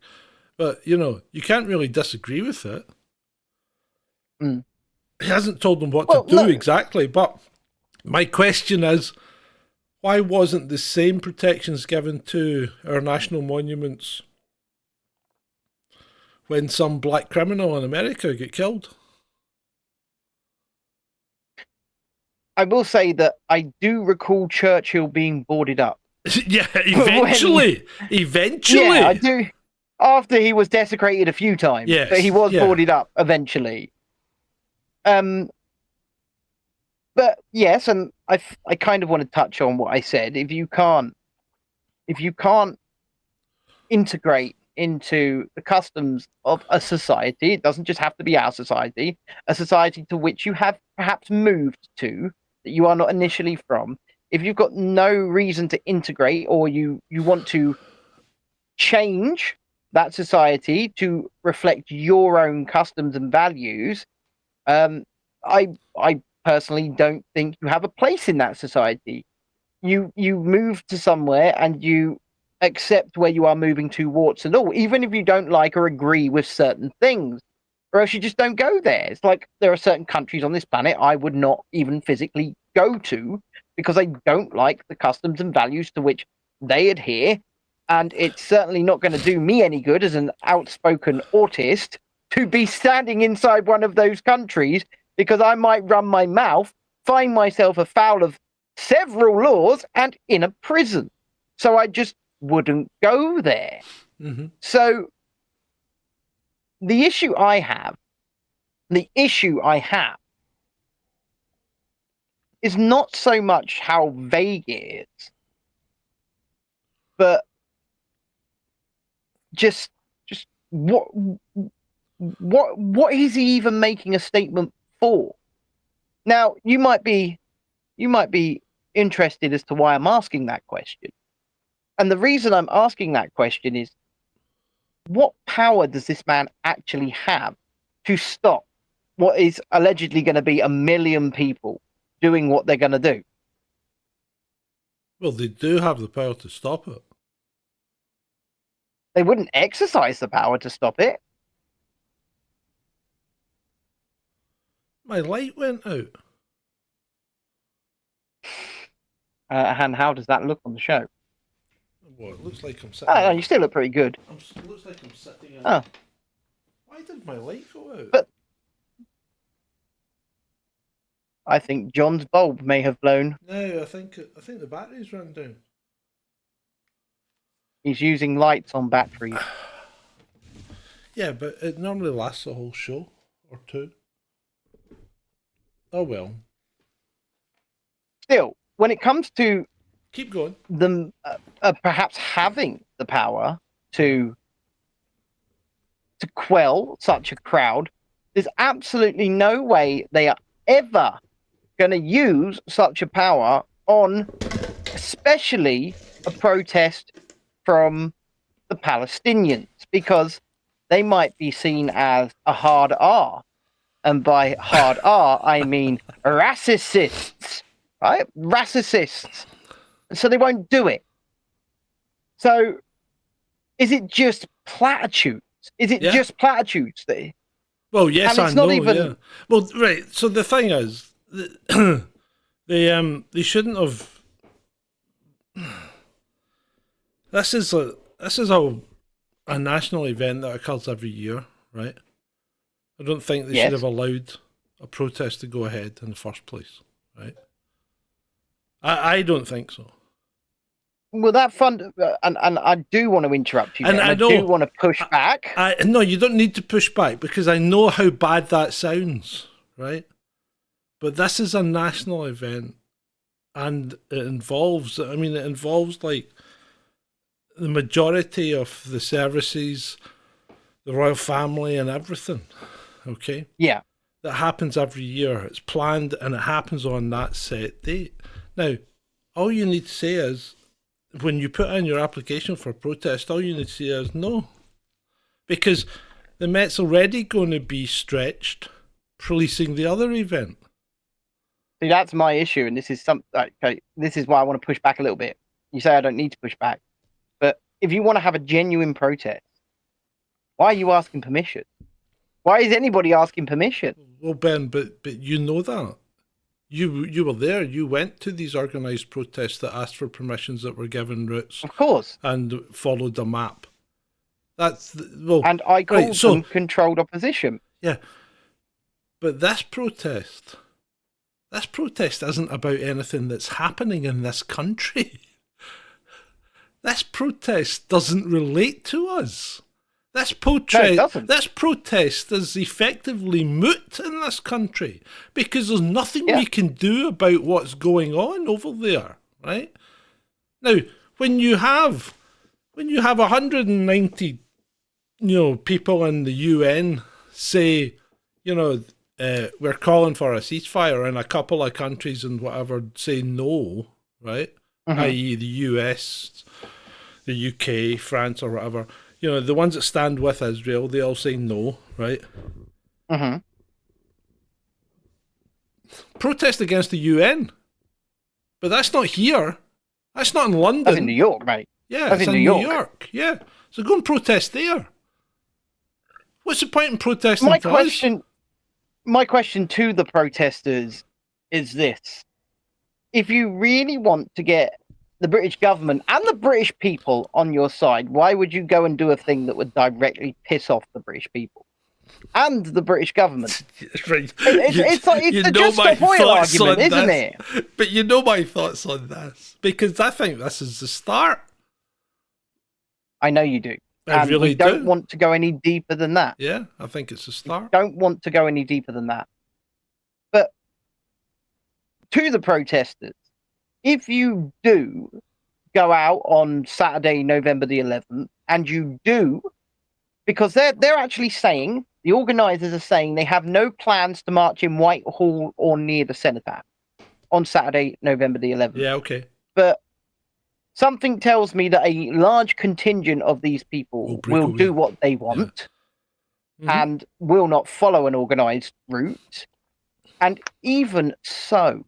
But, you know, you can't really disagree with it. He hasn't told them what to do exactly. But my question is, why wasn't the same protections given to our national monuments when some black criminal in America got killed? I will say that I do recall Churchill being boarded up. Yeah, eventually. Yeah, I do. After he was desecrated a few times, but he was boarded up eventually. But yes, and I kind of want to touch on what I said. If you can't integrate into the customs of a society, it doesn't just have to be our society, a society to which you have perhaps moved to, that you are not initially from. If you've got no reason to integrate, or you want to change that society to reflect your own customs and values, I personally don't think you have a place in that society. You move to somewhere and you accept where you are moving to, warts and all, even if you don't like or agree with certain things, or else you just don't go there. It's like there are certain countries on this planet I would not even physically go to because I don't like the customs and values to which they adhere. And it's certainly not going to do me any good as an outspoken autist to be standing inside one of those countries, because I might run my mouth, find myself afoul of several laws and in a prison. So I just wouldn't go there. So the issue I have is not so much how vague it is, but just what is he even making a statement for? Now, you might be interested as to why I'm asking that question. And the reason I'm asking that question is, what power does this man actually have to stop what is allegedly going to be 1 million people doing what they're going to do? Well, they do have the power to stop it. They wouldn't exercise the power to stop it. My light went out. And how does that look on the show? Well, it looks like I'm sitting. Oh, no, you still look pretty good. It looks like I'm sitting. Oh. Why did my light go out? But I think John's bulb may have blown. No, I think the batteries ran down. He's using lights on batteries. Yeah, but it normally lasts a whole show or two. Oh well. Still, when it comes to Keep going. them perhaps having the power to quell such a crowd, there's absolutely no way they are ever going to use such a power on especially a protest from the Palestinians, because they might be seen as a hard R. And by hard R, I mean racists, right? Racists. So they won't do it. So is it just platitudes? Is it just platitudes there? Well, yes, and it's I not know. even... Yeah. Well, right. So the thing is, they shouldn't have. This is a national event that occurs every year, right? I don't think they should have allowed a protest to go ahead in the first place, right? I don't think so. Well, that fund, and I do want to interrupt you, and I do want to push back. No, you don't need to push back, because I know how bad that sounds, right? But this is a national event, and it involves like the majority of the services, the royal family, and everything. Okay? Yeah. That happens every year. It's planned, and it happens on that set date. Now, all you need to say is, when you put in your application for a protest, all you need to say is no. Because the Met's already going to be stretched policing the other event. See, that's my issue, and this is this is why I want to push back a little bit. You say I don't need to push back. But if you want to have a genuine protest, why are you asking permission? Why is anybody asking permission? Well, Ben, but you know that. You were there. You went to these organised protests that asked for permissions that were given routes. Of course. And followed a map. And I called them controlled opposition. Yeah. But this protest isn't about anything that's happening in this country. This protest doesn't relate to us. This protest is effectively moot in this country, because there's nothing we can do about what's going on over there, right? Now, when you have 190, people in the UN say, we're calling for a ceasefire, and a couple of countries and whatever say no, right? I.e. the US, the UK, France, or whatever. The ones that stand with Israel, they all say no, right? Protest against the UN. But that's not here. That's not in London. That's in New York, mate. Yeah, that's in New York. Yeah. So go and protest there. What's the point in protesting? My question to the protesters is this. If you really want to get the British government and the British people on your side, why would you go and do a thing that would directly piss off the British people and the British government? Right. It's the just stop oil argument, isn't it? But you know my thoughts on this, because I think this is the start. I know you do. I really don't want to go any deeper than that. Yeah, I think it's a start. Don't want to go any deeper than that. But to the protesters, if you do go out on Saturday, November the 11th, and you do, because they're actually saying, the organisers are saying they have no plans to march in Whitehall or near the Cenotaph on Saturday, November the 11th. Yeah, okay. But something tells me that a large contingent of these people will do what they want and will not follow an organised route. And even so,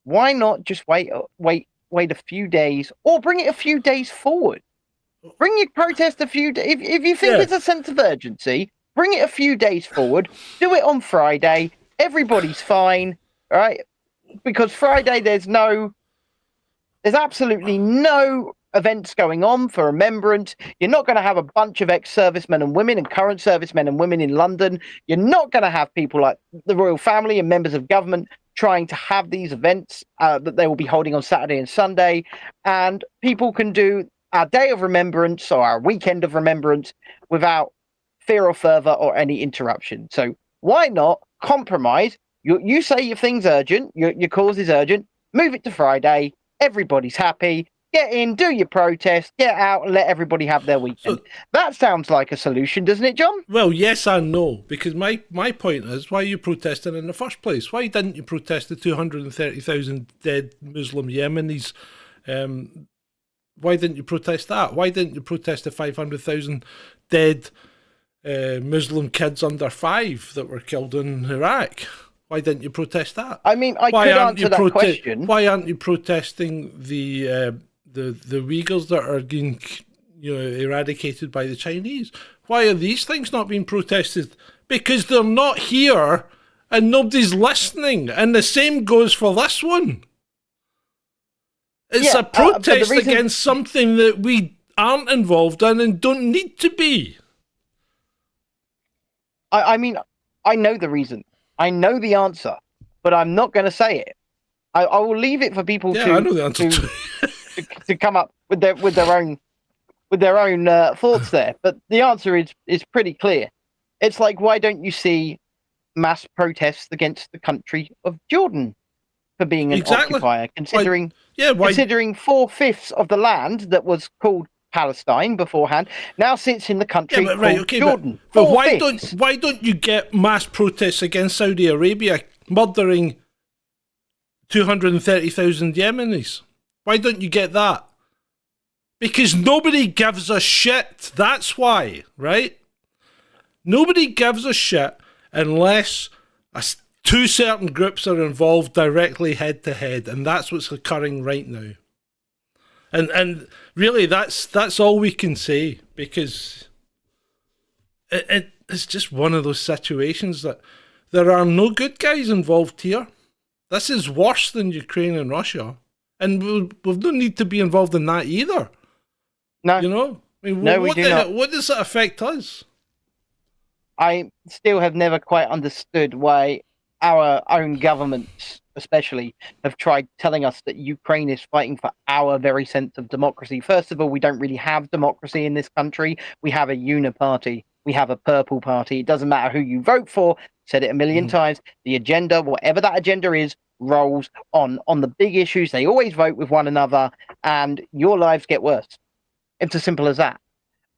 why not just wait a few days, or bring it a few days forward? Bring your protest a few days. If you think it's a sense of urgency, bring it a few days forward. Do it on Friday. Everybody's fine, right? Because Friday there's no There's absolutely no events going on for remembrance. You're not going to have a bunch of ex-servicemen and women and current servicemen and women in London. You're not going to have people like the royal family and members of government trying to have these events that they will be holding on Saturday and Sunday. And people can do our day of remembrance or our weekend of remembrance without fear or fervor or any interruption. So why not compromise? You say your thing's urgent, your cause is urgent, move it to Friday. Everybody's happy. Get in, do your protest, get out, and let everybody have their weekend. So, that sounds like a solution, doesn't it, John? Well, yes and no, because my point is, why are you protesting in the first place? Why didn't you protest the 230,000 dead Muslim Yemenis? Why didn't you protest that? Why didn't you protest the 500,000 dead Muslim kids under 5 that were killed in Iraq? Why didn't you protest that? I mean, I could answer that question. Why aren't you protesting the Uyghurs that are being, eradicated by the Chinese? Why are these things not being protested? Because they're not here and nobody's listening. And the same goes for this one. It's a protest against something that we aren't involved in and don't need to be. I mean, I know the reason. I know the answer, but I'm not going to say it. I will leave it for people I know the answer to come up with their own thoughts there. But the answer is pretty clear. It's like, why don't you see mass protests against the country of Jordan for being an occupier, considering 4/5 of the land that was called Palestine beforehand now sits in the country called Jordan. But why don't you get mass protests against Saudi Arabia murdering 230,000 Yemenis? Why don't you get that? Because nobody gives a shit. That's why, right? Nobody gives a shit unless two certain groups are involved directly head to head, and that's what's occurring right now. And really, that's all we can say, because it's just one of those situations that there are no good guys involved here. This is worse than Ukraine and Russia, and we've no need to be involved in that either. No, I mean, we do not. What does it affect us? I still have never quite understood why our own governments, especially, have tried telling us that Ukraine is fighting for our very sense of democracy. First of all, we don't really have democracy in this country. We have a uniparty. We have a purple party. It doesn't matter who you vote for. Said it a million times. The agenda, whatever that agenda is, rolls on the big issues. They always vote with one another, and your lives get worse. It's as simple as that.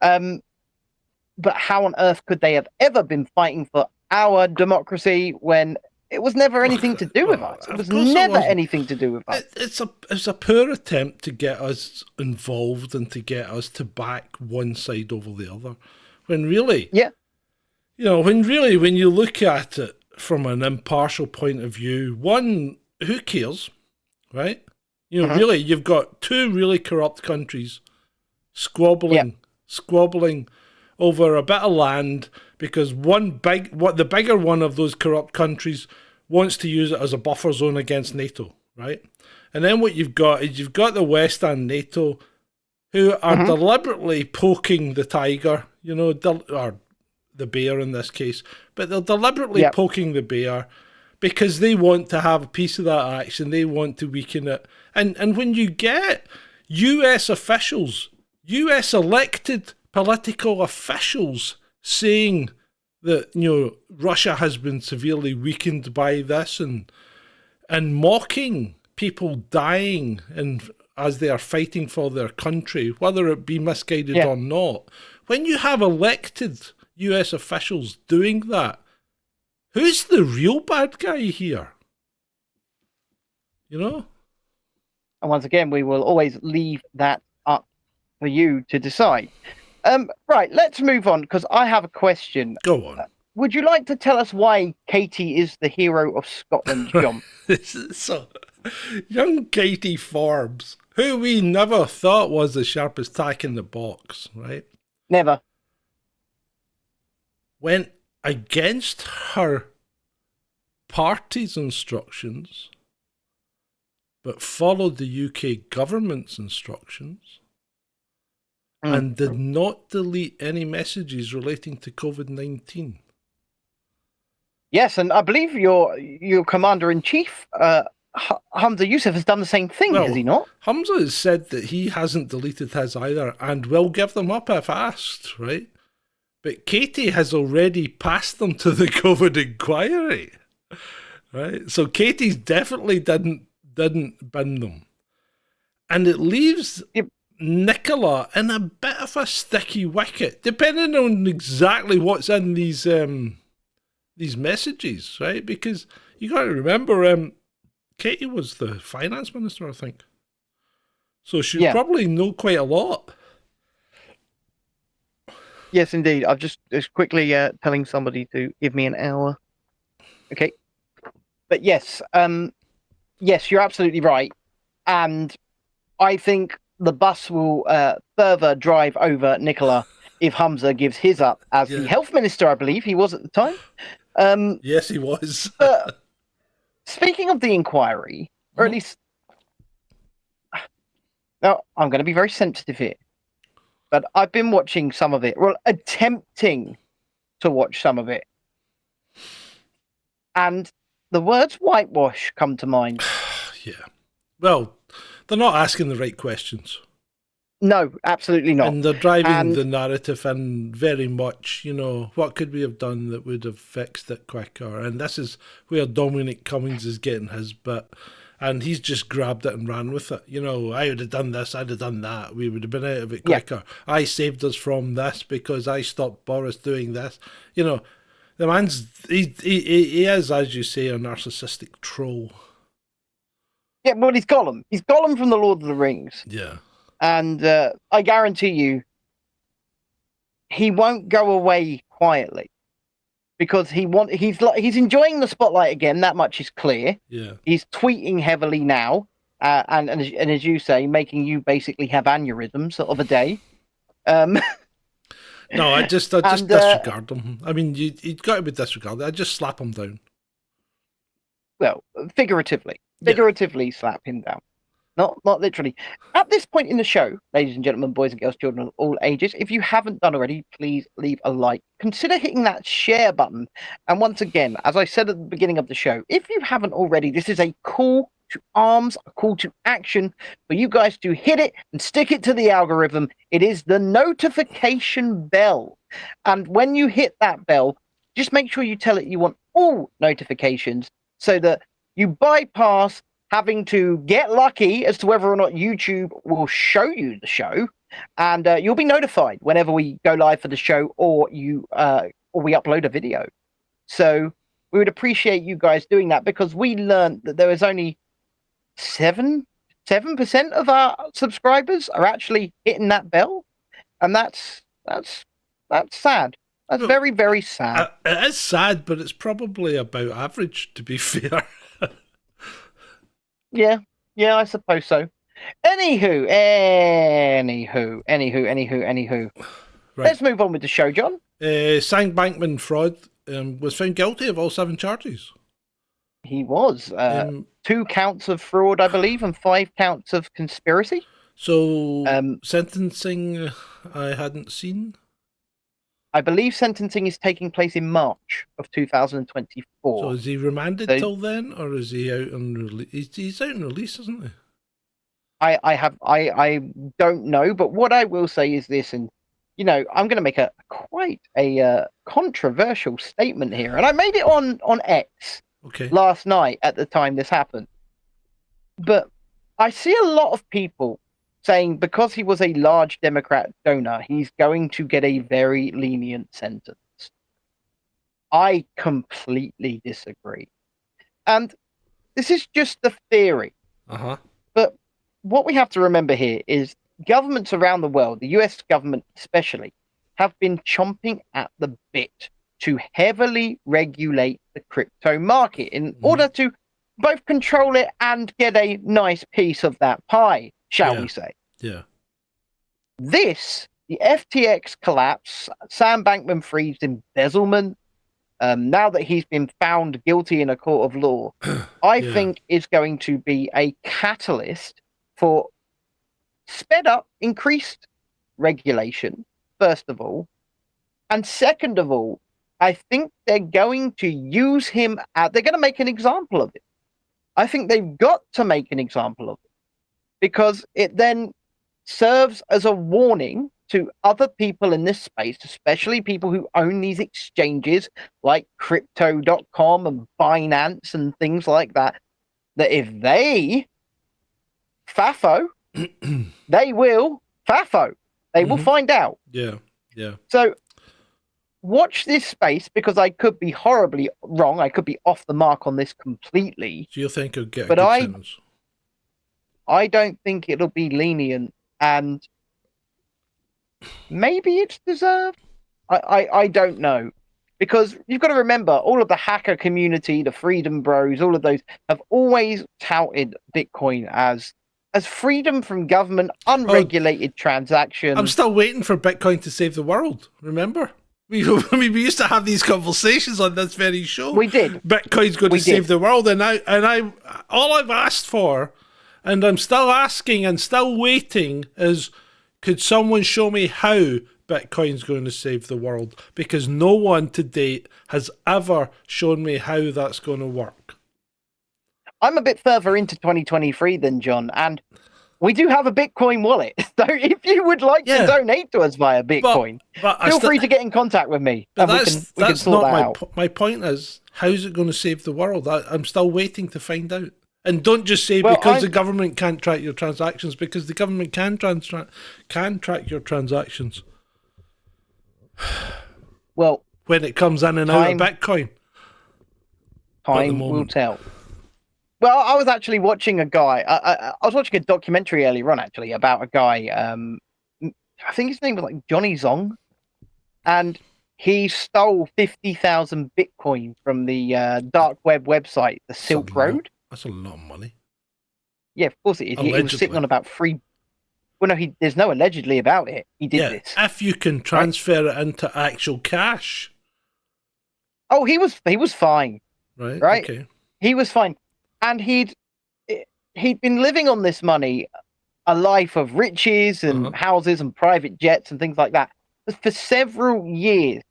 But how on earth could they have ever been fighting for our democracy when it was never anything to do with us? It was never anything to do with us. It's a poor attempt to get us involved and to get us to back one side over the other. When really, when you look at it from an impartial point of view, one, who cares, right? Really, you've got two really corrupt countries squabbling over a bit of land because the bigger one of those corrupt countries wants to use it as a buffer zone against NATO, right? And then what you've got is the West and NATO who are deliberately poking the tiger, or the bear in this case, but they're deliberately poking the bear because they want to have a piece of that action. They want to weaken it. And when you get US officials, US elected political officials saying that, Russia has been severely weakened by this and mocking people dying and as they are fighting for their country, whether it be misguided or not. When you have elected US officials doing that, who's the real bad guy here? And once again, we will always leave that up for you to decide. Right, let's move on, because I have a question. Go on. Would you like to tell us why Katie is the hero of Scotland, John? So, young Katie Forbes, who we never thought was the sharpest tack in the box, right? Never. Went against her party's instructions but followed the UK government's instructions and did not delete any messages relating to COVID-19. Yes, and I believe your commander-in-chief, Hamza Yusuf, has done the same thing, has he not? Hamza has said that he hasn't deleted his either and will give them up if asked, right? But Katie has already passed them to the COVID inquiry, right? So Katie's definitely didn't bin them. And it leaves Nicola in a bit of a sticky wicket, depending on exactly what's in these messages, right? Because you got to remember, Katie was the finance minister, I think. So she'd probably know quite a lot. Yes, indeed. I've just quickly telling somebody to give me an hour. Okay. But yes, yes, you're absolutely right. And I think the bus will further drive over Nicola if Hamza gives his up as the health minister, I believe he was at the time. Yes, he was. Speaking of the inquiry, or at least... Now, I'm going to be very sensitive here, but I've been watching some of it, well, attempting to watch some of it. And the words whitewash come to mind. Yeah. Well, they're not asking the right questions. No, absolutely not. And they're driving the narrative in very much, what could we have done that would have fixed it quicker? And this is where Dominic Cummings is getting his bit. And he's just grabbed it and ran with it. I would have done this, I'd have done that. We would have been out of it quicker. Yeah. I saved us from this because I stopped Boris doing this. The man's, he is, as you say, a narcissistic troll. Yeah, but he's Gollum. He's Gollum from the Lord of the Rings. Yeah. And I guarantee you, he won't go away quietly because he's enjoying the spotlight again. That much is clear. Yeah, he's tweeting heavily now, and as you say, making you basically have aneurysms of a day. No, I just disregard him. I mean, you've got to be disregarded. I just slap him down. Well, figuratively slap him down. Not literally. At this point in the show, ladies and gentlemen, boys and girls, children of all ages, if you haven't done already, please leave a like. Consider hitting that share button. And once again, as I said at the beginning of the show, if you haven't already, this is a call to arms, a call to action for you guys to hit it and stick it to the algorithm. It is the notification bell. And when you hit that bell, just make sure you tell it you want all notifications so that you bypass having to get lucky as to whether or not YouTube will show you the show, and you'll be notified whenever we go live for the show or we upload a video. So we would appreciate you guys doing that because we learned that there is only 7% of our subscribers are actually hitting that bell, and that's sad. That's very, very sad. It is sad, but it's probably about average, to be fair. Yeah, I suppose so. Anywho. Right. Let's move on with the show, John. Sam Bankman Fraud was found guilty of all 7 charges. He was. 2 counts of fraud, I believe, and 5 counts of conspiracy. So, sentencing I hadn't seen? I believe sentencing is taking place in March of 2024. So is he remanded till then, or is he out on release? He's out on release, isn't he? I don't know, but what I will say is this, and I'm going to make quite a controversial statement here, and I made it on X last night at the time this happened. But I see a lot of people saying because he was a large Democrat donor, he's going to get a very lenient sentence. I completely disagree. And this is just the theory. But what we have to remember here is governments around the world, the US government especially, have been chomping at the bit to heavily regulate the crypto market in order to both control it and get a nice piece of that pie, shall we say. Yeah. The FTX collapse, Sam Bankman-Fried's embezzlement, now that he's been found guilty in a court of law, I Yeah. think is going to be a catalyst for sped up, increased regulation, first of all. And second of all, I think they're going to use him, they're going to make an example of it. I think they've got to make an example of it because it then serves as a warning to other people in this space, especially people who own these exchanges like crypto.com and Binance and things like that, that if they FAFO, they will FAFO. They will find out. Yeah, yeah. So watch this space because I could be horribly wrong. I could be off the mark on this completely. So you think he'll get a But good sentence? I don't think it'll be lenient, and maybe it's deserved. I don't know. Because you've got to remember, all of the hacker community, the Freedom Bros, all of those have always touted Bitcoin as freedom from government, unregulated transactions. I'm still waiting for Bitcoin to save the world. Remember? We used to have these conversations on this very show. We did. Bitcoin's going to save the world, and I all I've asked for, and I'm still asking and still waiting, is could someone show me how Bitcoin's going to save the world? Because no one to date has ever shown me how that's going to work. I'm a bit further into 2023 than John, and we do have a Bitcoin wallet. So if you would like to donate to us via Bitcoin, but feel free to get in contact with me. But and we can sort not that out. my point is, how's it going to save the world? I'm still waiting to find out. And don't just say because the government can't track your transactions, because the government can track your transactions. Well, when it comes in and out of Bitcoin, time will tell. Well, I was actually watching a guy. I was watching a documentary earlier on, actually, about a guy. I think his name was like Johnny Zong, and he stole 50,000 Bitcoin from the dark web website, the Silk Road. That's a lot of money. Yeah, of course it is. He was sitting on about $3. Well, no, there's no allegedly about it. He did this. If you can transfer it into actual cash. Oh, he was fine. Right. Okay. He was fine. And he'd been living on this money, a life of riches and houses and private jets and things like that for several years.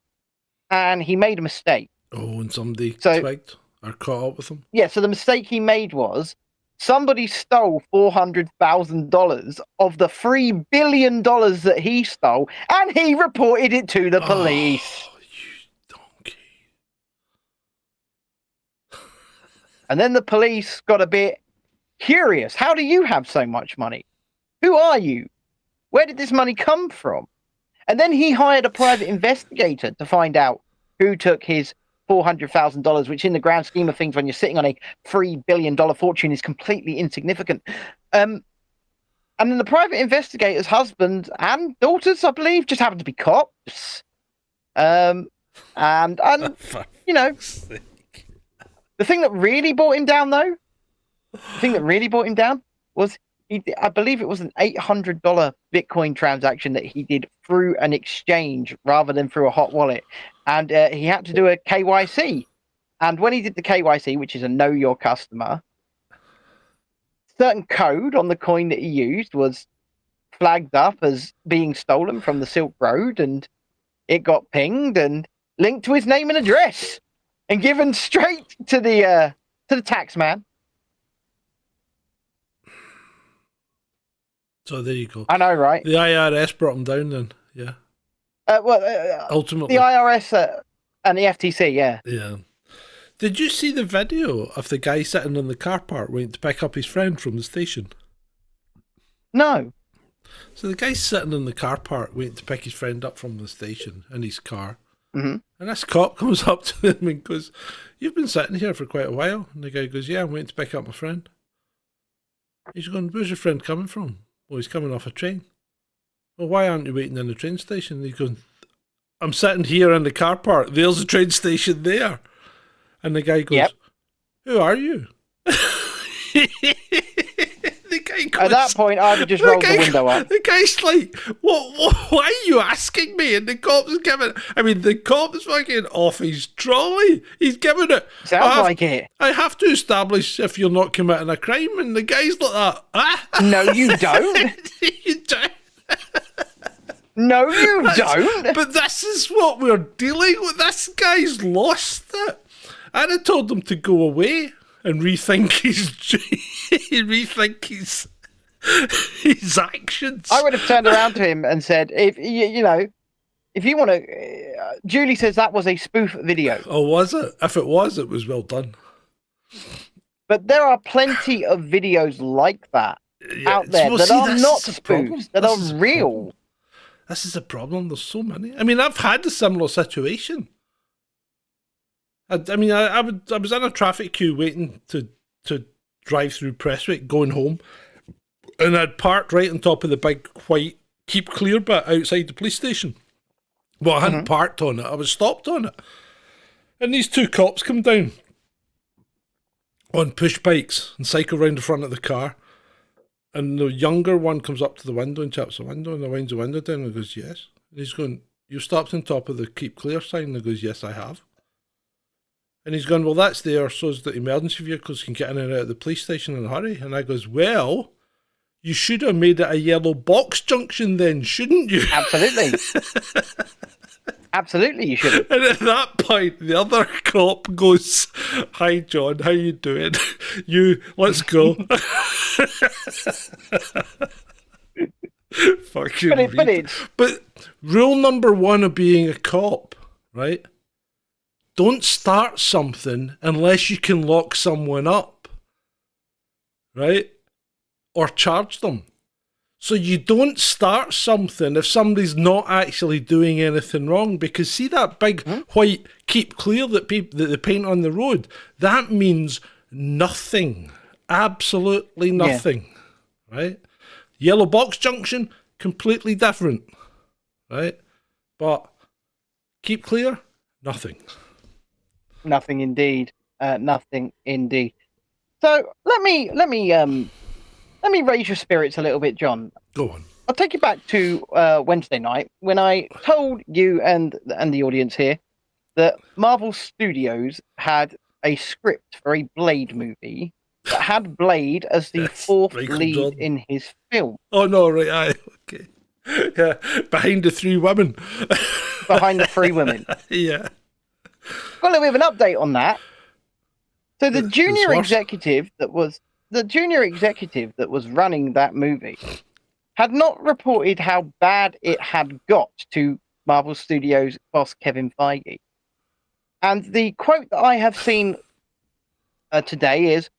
And he made a mistake. Oh, and somebody twigged or caught up with him? Yeah, so the mistake he made was somebody stole $400,000 of the $3 billion that he stole, and he reported it to the police. Oh, you donkey. And then the police got a bit curious. How do you have so much money? Who are you? Where did this money come from? And then he hired a private investigator to find out who took his $400,000, which in the grand scheme of things, when you're sitting on a $3 billion fortune, is completely insignificant. And then the private investigator's husband and daughters, I believe, just happened to be cops. And you know, the thing that really brought him down, though, was I believe it was an $800 Bitcoin transaction that he did through an exchange rather than through a hot wallet. And he had to do a KYC. And when he did the KYC, which is a know your customer, certain code on the coin that he used was flagged up as being stolen from the Silk Road, and it got pinged and linked to his name and address and given straight to the tax man. So there you go. I know, right? The IRS brought him down then, yeah. The Ultimately. IRS and the FTC, yeah. Yeah. Did you see the video of the guy sitting in the car park waiting to pick up his friend from the station? No. So the guy's sitting in the car park waiting to pick his friend up from the station in his car. Mm-hmm. And this cop comes up to him and goes, "You've been sitting here for quite a while." And the guy goes, "Yeah, I'm waiting to pick up my friend." He's going, "Where's your friend coming from?" "Well, he's coming off a train." "Well, why aren't you waiting in the train station?" And he's going, "I'm sitting here in the car park. There's a train station there." And the guy goes, "Who are you?" The At that point, I would just roll the window up. The guy's like, what, why are you asking me? And the cop's the cop's fucking off his trolley. He's giving it. Sounds like it. I have to establish if you're not committing a crime. And the guy's like that. Ah. No, you don't. You don't. No, you don't. But this is what we're dealing with. This guy's lost it. And I told him to go away and rethink his actions. I would have turned around to him and said, if you want to, Julie says that was a spoof video. Oh, was it? If it was well done. But there are plenty of videos like that out there that are not spoofs, that are real. This is a problem. There's so many. I mean, I've had a similar situation. I was in a traffic queue waiting to drive through Prestwick, going home, and I'd parked right on top of the big white keep clear bit outside the police station. Well, I hadn't parked on it. I was stopped on it. And these two cops come down on push bikes and cycle round the front of the car. And the younger one comes up to the window and taps the window, and I winds the window down and goes, yes. And he's going, you stopped on top of the keep clear sign? And I goes, yes, I have. And he's going, well, that's there so that emergency vehicles can get in and out of the police station in a hurry. And I goes, well, you should have made it a yellow box junction then, shouldn't you? Absolutely. Absolutely, you should have. And at that point, the other cop goes, hi, John, how you doing? Let's go. Fucking But rule number one of being a cop, right? Don't start something unless you can lock someone up, right? Or charge them. So you don't start something if somebody's not actually doing anything wrong, because see that big white keep clear that they paint on the road? That means nothing. Absolutely nothing, right? Yellow box junction, completely different, right? But keep clear, nothing. Nothing indeed. Nothing indeed. So let me raise your spirits a little bit, John. Go on. I'll take you back to Wednesday night when I told you and the audience here that Marvel Studios had a script for a Blade movie that had Blade as the fourth lead in his film. Oh no, right, aye, okay. Yeah, behind the three women. Behind the three women. Yeah. Got a little bit of an update on that. So the junior executive that was running that movie had not reported how bad it had got to Marvel Studios boss Kevin Feige. And the quote that I have seen today is,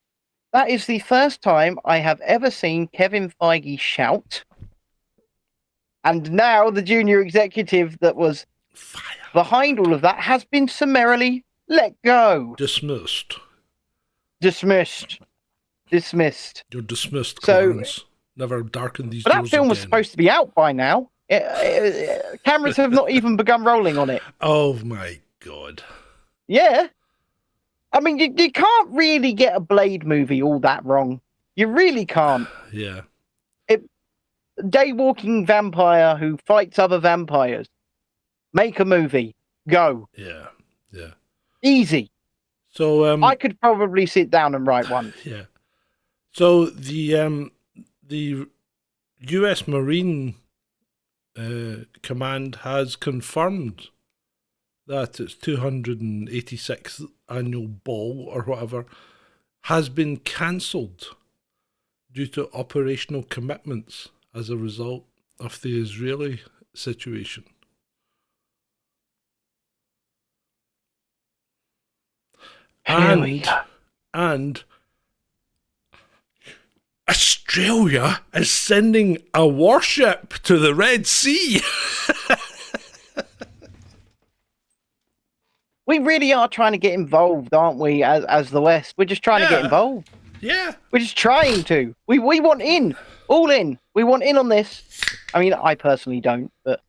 "That is the first time I have ever seen Kevin Feige shout." And now the junior executive that was behind all of that has been summarily let go. Dismissed. You're dismissed, Clarence. Never darken these doors But that film was supposed to be out by now. Cameras have not even begun rolling on it. Oh my God. Yeah. I mean, you can't really get a Blade movie all that wrong. You really can't. Yeah. Daywalking vampire who fights other vampires. Make a movie. Go. Yeah. Yeah. Easy. So I could probably sit down and write one. Yeah. So the U.S. Marine Command has confirmed that its 286th annual ball or whatever has been cancelled due to operational commitments as a result of the Israeli situation. And Australia is sending a warship to the Red Sea. We really are trying to get involved, aren't we, as the West? We're just trying to get involved. Yeah. We're just trying to. We want in. All in. We want in on this. I mean, I personally don't, but...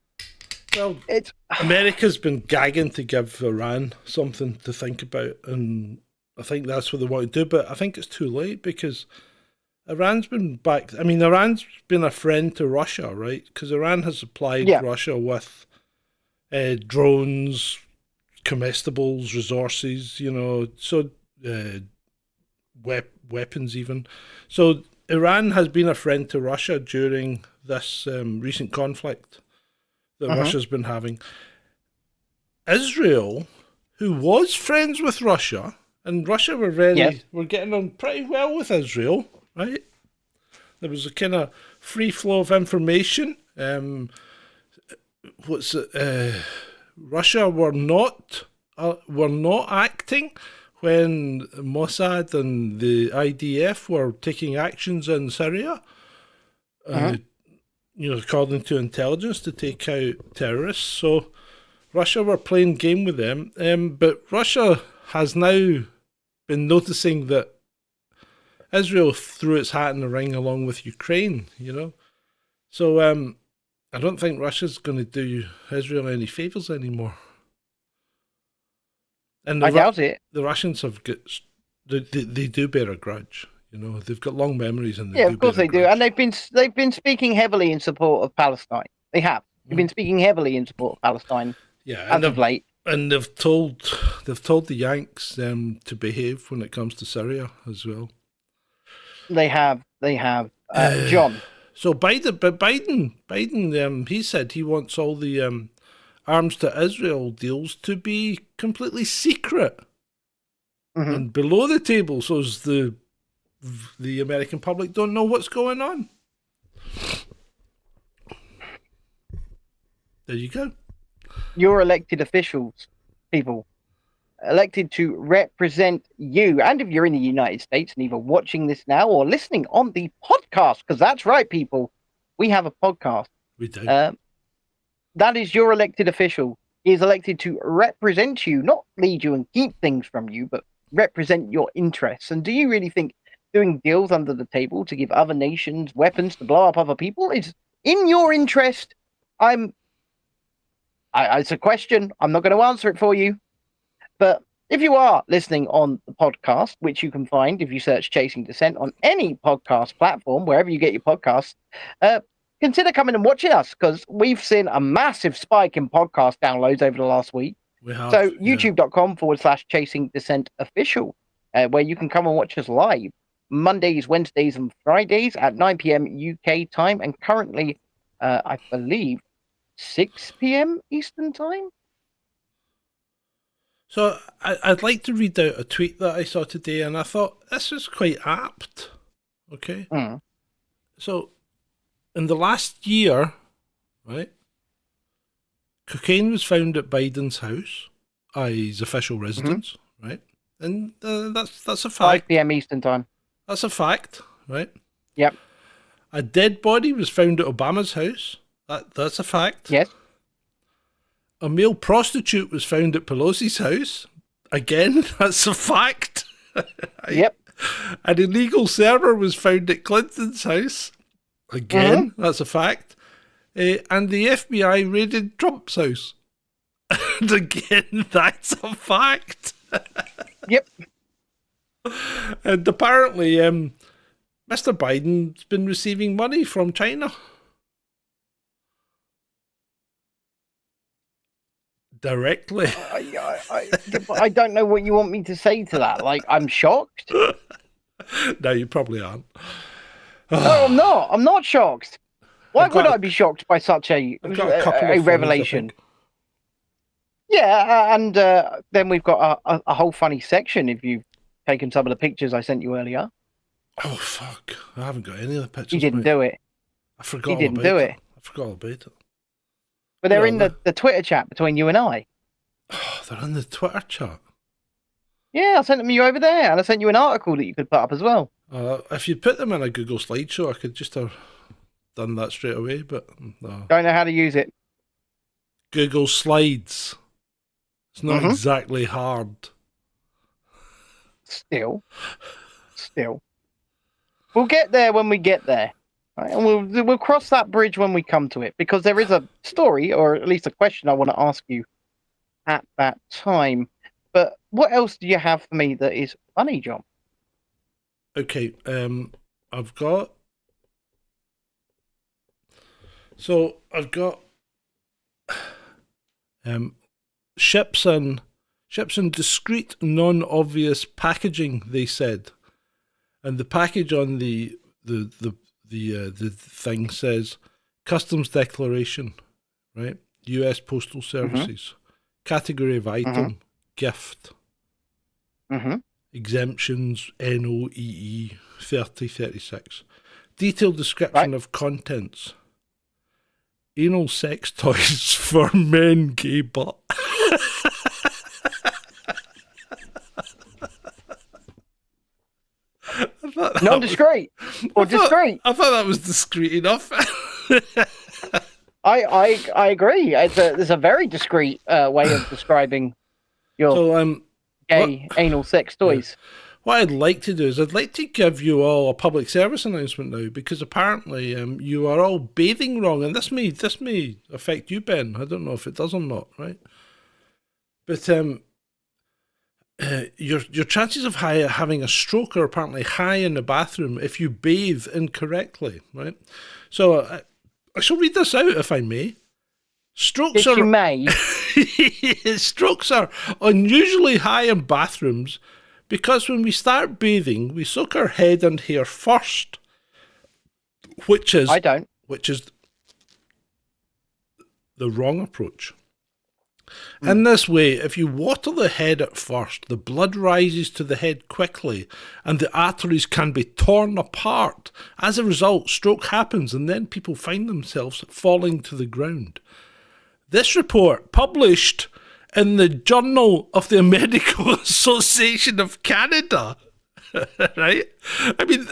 Well, America's been gagging to give Iran something to think about, and I think that's what they want to do, but I think it's too late because Iran's been back. I mean, Iran's been a friend to Russia, right? Because Iran has supplied Yeah. Russia with drones, comestibles, resources, so weapons even. So Iran has been a friend to Russia during this recent conflict that Russia's been having. Israel, who was friends with Russia, and Russia were getting on pretty well with Israel, right? There was a kind of free flow of information. Russia were not acting when Mossad and the IDF were taking actions in Syria. According to intelligence, to take out terrorists. So Russia were playing game with them. But Russia has now been noticing that Israel threw its hat in the ring along with Ukraine, So I don't think Russia's going to do Israel any favours anymore. And I doubt it. The Russians have got, they do bear a grudge. They've got long memories, and of course they do. And they've been speaking heavily in support of Palestine. They have. They've been speaking heavily in support of Palestine. Yeah, as of late. And they've told the Yanks to behave when it comes to Syria as well. They have. John. So Biden, he said he wants all the arms to Israel deals to be completely secret and below the table, so as the American public don't know what's going on. There you go. Your elected officials, people, elected to represent you. And if you're in the United States and either watching this now or listening on the podcast, because that's right, people, we have a podcast. We do. That is your elected official. He is elected to represent you, not lead you and keep things from you, but represent your interests. And do you really think doing deals under the table to give other nations weapons to blow up other people is in your interest? It's a question. I'm not going to answer it for you. But if you are listening on the podcast, which you can find if you search Chasing Dissent on any podcast platform, wherever you get your podcasts, consider coming and watching us, because we've seen a massive spike in podcast downloads over the last week. We have. So youtube.com/Chasing Dissent Official, where you can come and watch us live Mondays, Wednesdays, and Fridays at 9 p.m. UK time, and currently, I believe, 6 p.m. Eastern time. So I'd like to read out a tweet that I saw today, and I thought this was quite apt. Okay. So in the last year, right, cocaine was found at Biden's house, his official residence, right, and that's a fact. 5 p.m. Eastern time. That's a fact, right? Yep. A dead body was found at Obama's house. That's a fact. Yes. A male prostitute was found at Pelosi's house. Again, that's a fact. Yep. An illegal server was found at Clinton's house. Again, that's a fact. And the FBI raided Trump's house. And again, that's a fact. Yep. And apparently, Mr. Biden's been receiving money from China. Directly. I don't know what you want me to say to that. Like, I'm shocked. No, you probably aren't. No, I'm not. I'm not shocked. Why would I be shocked by such a revelation? Yeah, and then we've got a whole funny section if you've taken some of the pictures I sent you earlier. Oh, fuck. I haven't got any of the pictures. He didn't do it. I forgot He didn't do it. I forgot all about it. But they're in the Twitter chat between you and I. Oh, they're in the Twitter chat? Yeah, I sent them you over there, and I sent you an article that you could put up as well. If you'd put them in a Google slideshow, I could just have done that straight away, but no. Don't know how to use it. Google Slides. It's not exactly hard. Still. We'll get there when we get there. Right? And we'll cross that bridge when we come to it, because there is a story, or at least a question I want to ask you at that time. But what else do you have for me that is funny, John? Okay, I've got. So I've got ships in discreet, non-obvious packaging. They said, and the package on the thing says customs declaration, right? U.S. Postal Services, category of item, gift, exemptions, NOEE 3036, detailed description of contents. Anal sex toys for men, gay butt. Non-discreet or discreet. I thought that was discreet enough. I agree. There's a very discreet way of describing your gay anal sex toys. What I'd like to do is I'd like to give you all a public service announcement now, because apparently you are all bathing wrong, and this may affect you, Ben. I don't know if it does or not, right? But your chances of having a stroke are apparently high in the bathroom if you bathe incorrectly, right? So I shall read this out if I may. Strokes If you may. Strokes are unusually high in bathrooms because when we start bathing, we soak our head and hair first, which is the wrong approach. In this way, if you water the head at first, the blood rises to the head quickly and the arteries can be torn apart. As a result, stroke happens and then people find themselves falling to the ground. This report, published in the Journal of the Medical Association of Canada, right? I mean,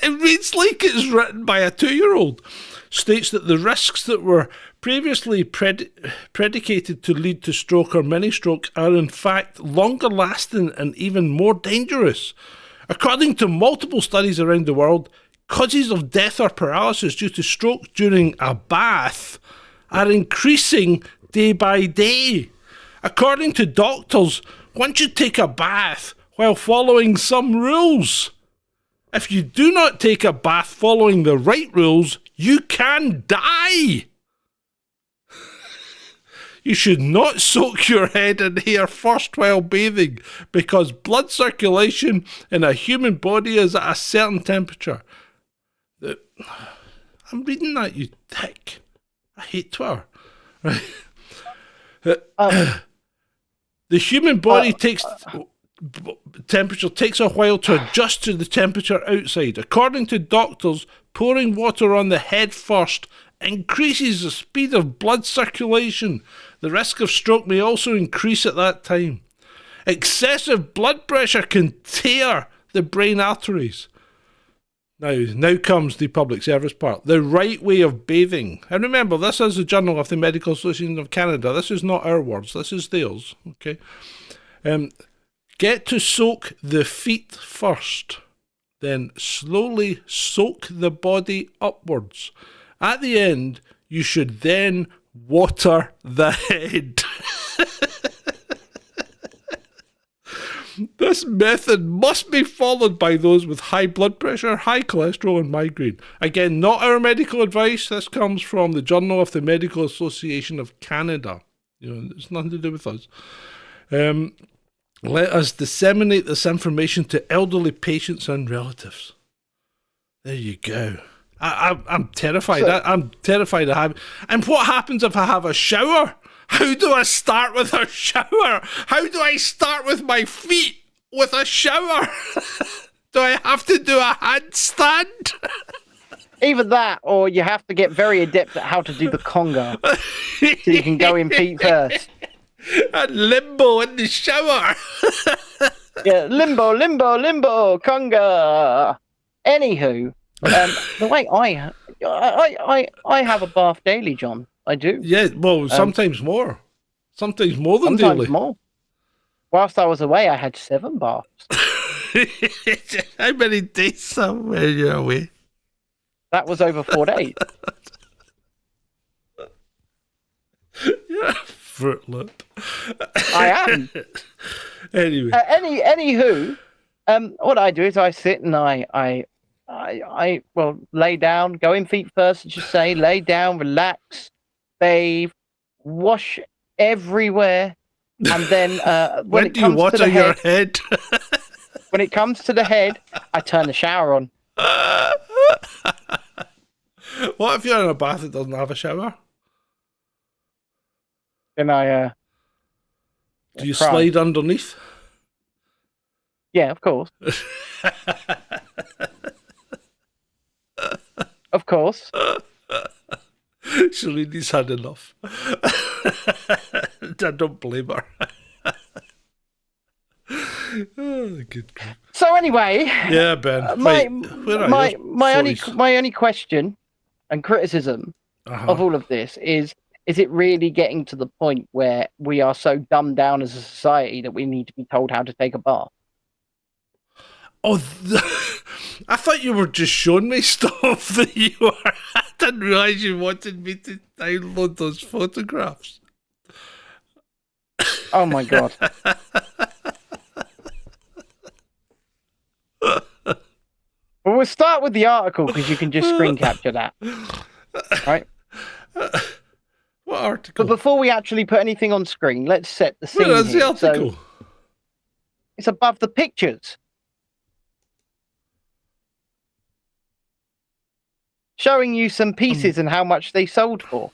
it reads like it's written by a 2-year-old, states that the risks that were previously predicated to lead to stroke or mini stroke are in fact longer lasting and even more dangerous. According to multiple studies around the world, causes of death or paralysis due to stroke during a bath are increasing day by day. According to doctors, one should take a bath while following some rules. If you do not take a bath following the right rules, you can die. You should not soak your head and hair first while bathing because blood circulation in a human body is at a certain temperature. I'm reading that, you dick. I hate Twitter. Right? The human body temperature takes a while to adjust to the temperature outside. According to doctors, pouring water on the head first increases the speed of blood circulation. The risk of stroke may also increase at that time. Excessive blood pressure can tear the brain arteries. Now comes the public service part. The right way of bathing. And remember, this is the Journal of the Medical Association of Canada. This is not our words. This is theirs. Okay. Get to soak the feet first. Then slowly soak the body upwards. At the end, you should then water the head. This method must be followed by those with high blood pressure, high cholesterol and migraine. Again, not our medical advice. This comes from the Journal of the Medical Association of Canada. It's nothing to do with us. Let us disseminate this information to elderly patients and relatives. There you go. I'm terrified. I'm terrified of having... And what happens if I have a shower? How do I start with a shower? How do I start with my feet with a shower? Do I have to do a handstand? Either that, or you have to get very adept at how to do the conga. So you can go in feet first. And limbo in the shower. Yeah, limbo, conga. Anywho, the way I have a bath daily, John. I do. Yeah, well, sometimes more. Sometimes more than sometimes daily. More. Whilst I was away, I had 7 baths. How many days were you away? That was over 4 days. Yeah, fruit lip. I am. Anyway. Anywho, what I do is I sit and I well, lay down, go in feet first, as you say, lay down, relax, bathe, wash everywhere, and then when When it do you comes to water the your head, head? when it comes to the head, I turn the shower on. What if you're in a bath that doesn't have a shower? Then I Do you cry. slide underneath? Yeah, of course. Of course. Shalini's had enough. I don't blame her. Oh, good God. So anyway, Yeah, Ben. my where are my you? my only 40s. my only question and criticism of all of this is it really getting to the point where we are so dumbed down as a society that we need to be told how to take a bath? Oh, I thought you were just showing me stuff that you were. I didn't realise you wanted me to download those photographs. Oh my God. Well, we'll start with the article because you can just screen capture that. Right? What article? But before we actually put anything on screen, let's set the scene. Where is the here. article? So it's above the pictures. Showing you some pieces and how much they sold for.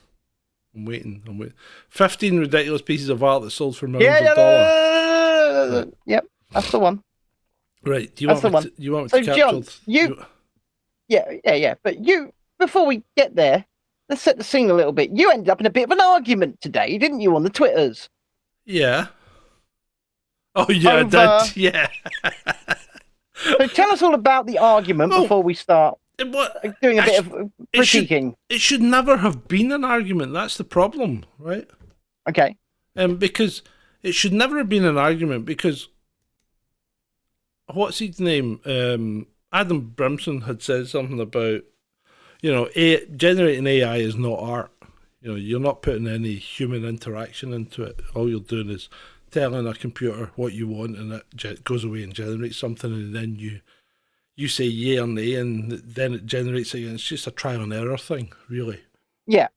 I'm waiting. 15 ridiculous pieces of art that sold for millions of dollars. Yep, that's the one. Right. Do you That's want the me to, you want me So, to capture? John, yeah. But before we get there, let's set the scene a little bit. You ended up in a bit of an argument today, didn't you, on the Twitters? Yeah. Oh, yeah, Over- I did. Yeah. So tell us all about the argument before we start doing a bit of critiquing. It should never have been an argument. That's the problem, right? Okay. Because it should never have been an argument because what's his name? Adam Brimson had said something about, generating AI is not art. You're not putting any human interaction into it. All you're doing is telling a computer what you want, and it goes away and generates something, and then you say yay or nay, and then it generates again. It's just a trial and error thing, really. Yeah.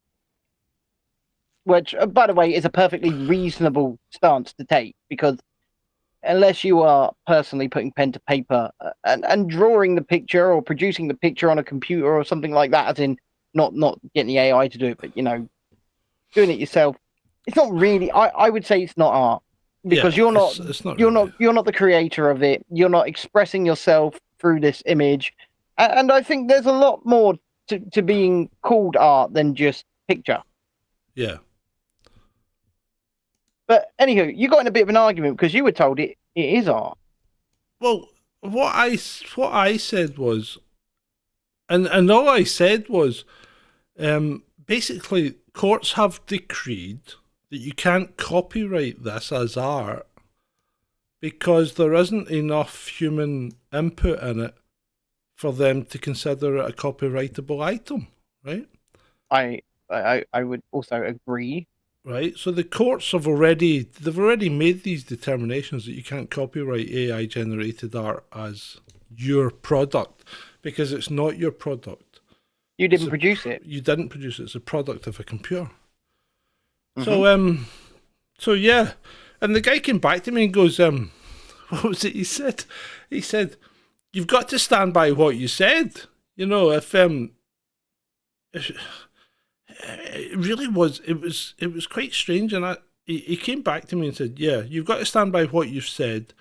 Which, by the way, is a perfectly reasonable stance to take, because unless you are personally putting pen to paper and drawing the picture or producing the picture on a computer or something like that, as in not getting the AI to do it, but doing it yourself, it's not really. I would say it's not art, because you're not the creator of it. You're not expressing yourself through this image, and I think there's a lot more to being called art than just picture. Yeah. But anywho, you got in a bit of an argument because you were told it is art. Well, what I said was, and all I said was, basically, courts have decreed that you can't copyright this as art because there isn't enough human input in it for them to consider it a copyrightable item, right? I would also agree. Right, so the courts they've already made these determinations that you can't copyright AI generated art as your product because it's not your product. You didn't produce it. You didn't produce it. It's a product of a computer. Mm-hmm. So yeah, and the guy came back to me and goes, what was it he said? He said, "You've got to stand by what you said. If it really was. It was quite strange, and he came back to me and said, "Yeah, you've got to stand by what you've said.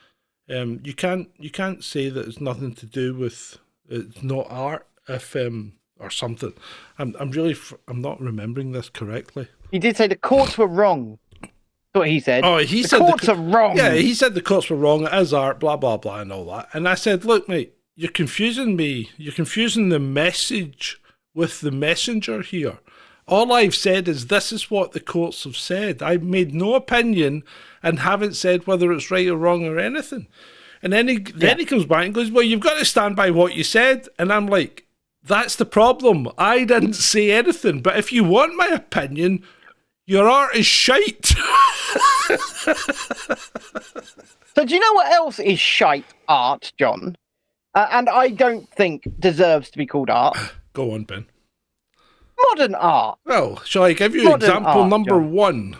You can't say that it's nothing to do with it's not art if or something." I'm not remembering this correctly. He did say the courts were wrong. That's what he said. Oh, he said the courts are wrong. Yeah, he said the courts were wrong. It is art, blah blah blah, and all that. And I said, "Look, mate, you're confusing me. You're confusing the message with the messenger here." All I've said is this is what the courts have said. I've made no opinion and haven't said whether it's right or wrong or anything. And then he comes back and goes, "Well, you've got to stand by what you said." And I'm like, that's the problem. I didn't say anything. But if you want my opinion, your art is shite. So do you know what else is shite art, John? and I don't think deserves to be called art. Go on, Ben. Modern art. Well, shall I give you Modern example art, number John. 1?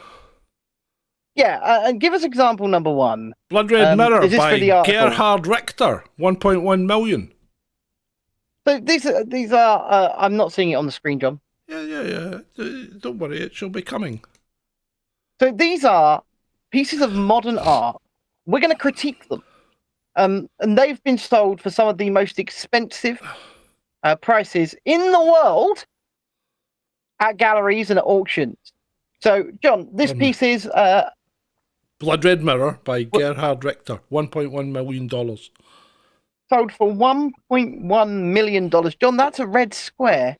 Yeah, and give us example number 1. Blood Red Mirror is this by for the article? Gerhard Richter, 1.1 million. So these are. I'm not seeing it on the screen, John. Yeah. Don't worry, it shall be coming. So these are pieces of modern art. We're going to critique them. And they've been sold for some of the most expensive prices in the world at galleries and at auctions. So, John, this piece is... Blood Red Mirror by Gerhard Richter, $1.1 million. sold for $1.1 million. John, that's a red square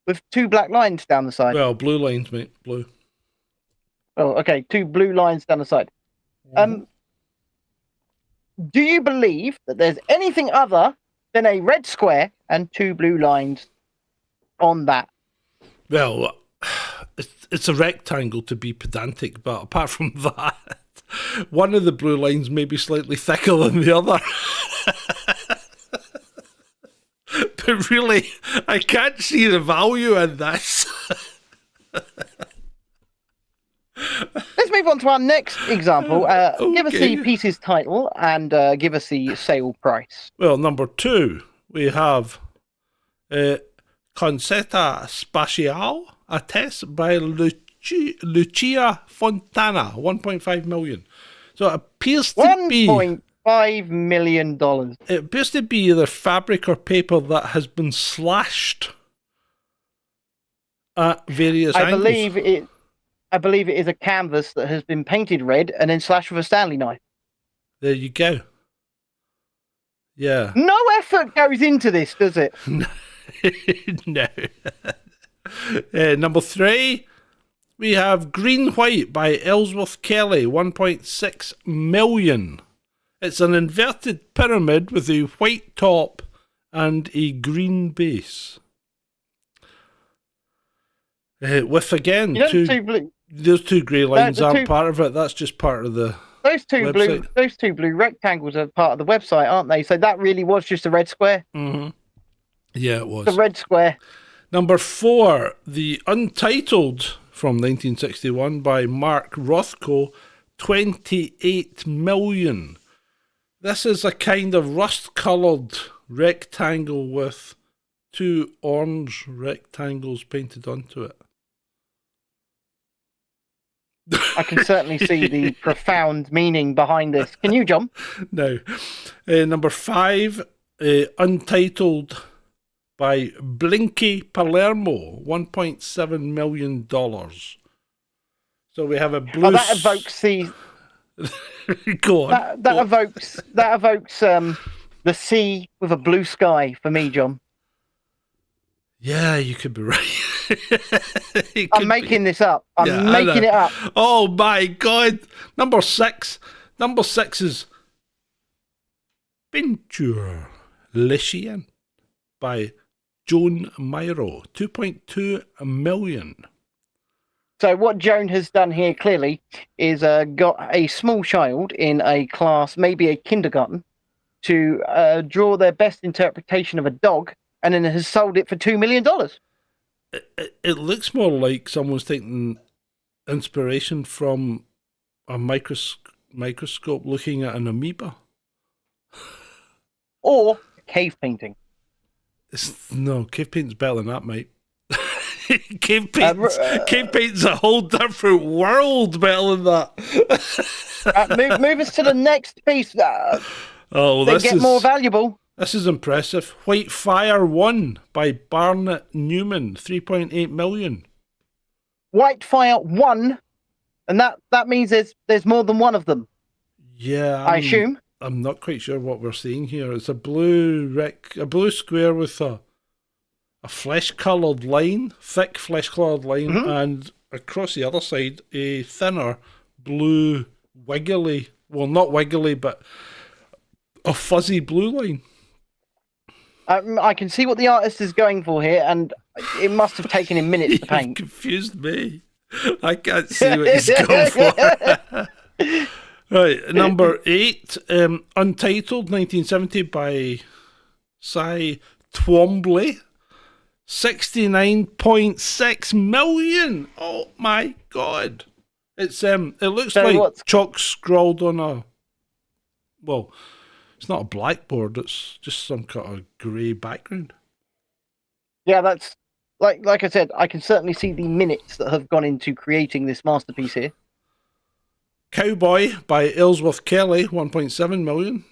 with 2 black lines down the side. Well, blue lines, mate, blue. Oh, okay, 2 blue lines down the side. Do you believe that there's anything other than a red square and 2 blue lines on that? Well, it's a rectangle to be pedantic, but apart from that, one of the blue lines may be slightly thicker than the other. But really, I can't see the value in this. Let's move on to our next example. Give us Okay. the piece's title and give us the sale price. Well, number 2, we have Concetta Spaciale, a test by Lucia Fontana, 1.5 million. So it appears to be $1.5 million. It appears to be either fabric or paper that has been slashed at various angles. I believe it is a canvas that has been painted red and then slashed with a Stanley knife. There you go. Yeah. No effort goes into this, does it? No. Number 3, we have Green White by Ellsworth Kelly, 1.6 million. It's an inverted pyramid with a white top and a green base. With again, those 2 grey lines aren't part of it. That's just part of the those two website. blue rectangles are part of the website, aren't they? So that really was just a red square. Mm-hmm. Yeah, it was. The red square. Number 4, The Untitled from 1961 by Mark Rothko, 28 million. This is a kind of rust-coloured rectangle with 2 orange rectangles painted onto it. I can certainly see the profound meaning behind this. Can you, John? No. Number 5, Untitled by Blinky Palermo, $1.7 million. So we have a blue... Oh, that evokes the... Go on. That evokes the sea with a blue sky for me, John. Yeah, you could be right. I'm making this up. I'm making it up. Oh my God. Number 6. Number 6 is Pinture Lycian by Joan Miro, 2.2 million. So what Joan has done here clearly is got a small child in a class, maybe a kindergarten, to draw their best interpretation of a dog, and then has sold it for $2 million. It looks more like someone's taking inspiration from a microscope looking at an amoeba. Or cave painting. No, cave painting's better than that, mate. Cave painting's a whole different world better than that. Move us to the next piece. They get more valuable. This is impressive. White Fire 1 by Barnett Newman, 3.8 million. White Fire 1, and that means there's more than one of them. Yeah, I assume. I'm not quite sure what we're seeing here. It's a blue square with a flesh-coloured line, thick flesh-coloured line, and across the other side a thinner blue wiggly, well, not wiggly, but a fuzzy blue line. I can see what the artist is going for here, and it must have taken him minutes to paint. You've confused me. I can't see what he's going for. Right, number 8, Untitled, 1970 by Cy Twombly, 69.6 million. Oh my god. It looks So like what's- chalk scrawled on a, well, it's not a blackboard, it's just some kind of grey background. Yeah, that's like I said, I can certainly see the minutes that have gone into creating this masterpiece here. Cowboy by Ellsworth Kelly, 1.7 million.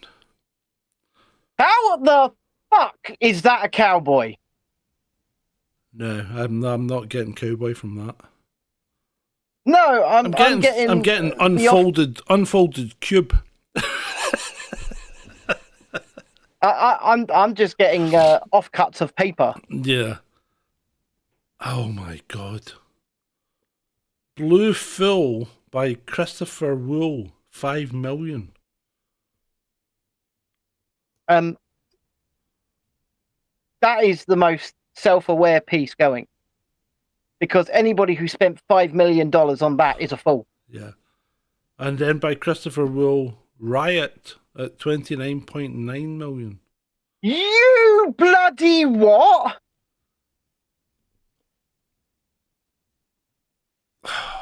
How the fuck is that a cowboy? No, I'm not getting cowboy from that. No, I'm getting unfolded cube. I'm just getting offcuts of paper. Yeah. Oh my god. Blue Fill by Christopher Wool, 5 million. That is the most self-aware piece going, because anybody who spent $5 million on that is a fool. Yeah. And then by Christopher Wool, Riot at 29.9 million. You bloody what?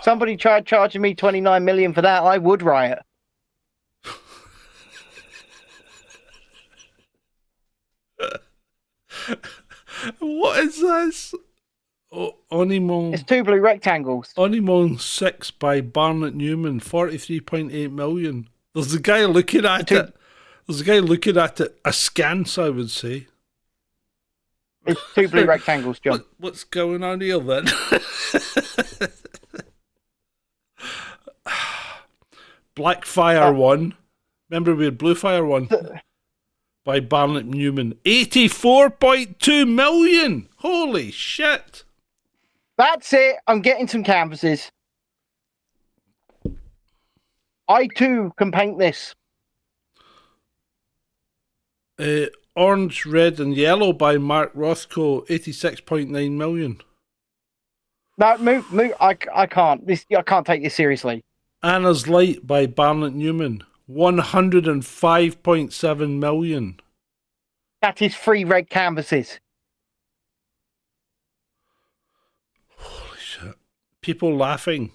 Somebody tried charging me 29 million for that, I would riot. What is this? Oh, It's two blue rectangles. Onimon 6 by Barnett Newman, 43.8 million. There's a guy looking at it. There's a guy looking at it askance, I would say. It's two blue rectangles, John. What's going on here then? Blackfire 1. Remember we had Bluefire 1 by Barnett Newman. 84.2 million! Holy shit! That's it. I'm getting some canvases. I too can paint this. Orange, Red and Yellow by Mark Rothko, 86.9 million. No, move. I can't. I can't take this seriously. Anna's Light by Barnett Newman, 105.7 million. That is 3 red canvases. Holy shit. People laughing.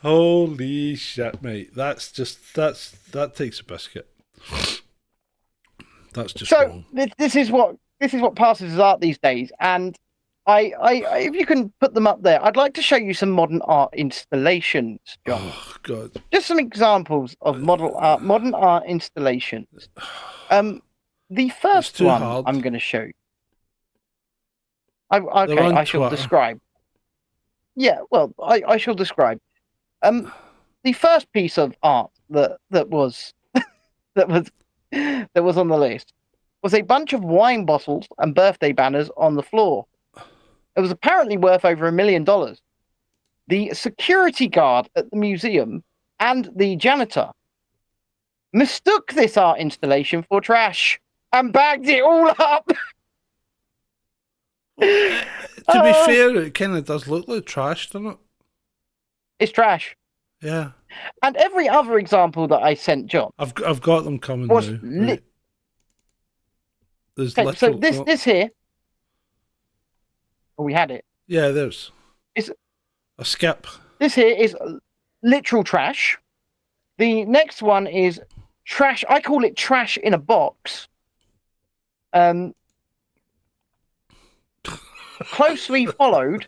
Holy shit, mate. That takes a biscuit. That's just So wrong. this is what passes as art these days, and I if you can put them up there, I'd like to show you some modern art installations, John. Oh god. Just some examples of modern art installations. The first one hard. I'm going to show you. I shall describe. Yeah, well, I shall describe. The first piece of art that was that was on the list was a bunch of wine bottles and birthday banners on the floor. It was apparently worth over $1 million. The security guard at the museum and the janitor mistook this art installation for trash and bagged it all up. To be fair, it kind of does look like trash, doesn't it? It's trash. Yeah. And every other example that I sent John, I've got them coming was now. Right. There's okay, so literal- this here. Oh, we had it. Yeah, there's. It's a skip. This here is literal trash. The next one is trash. I call it trash in a box. Closely followed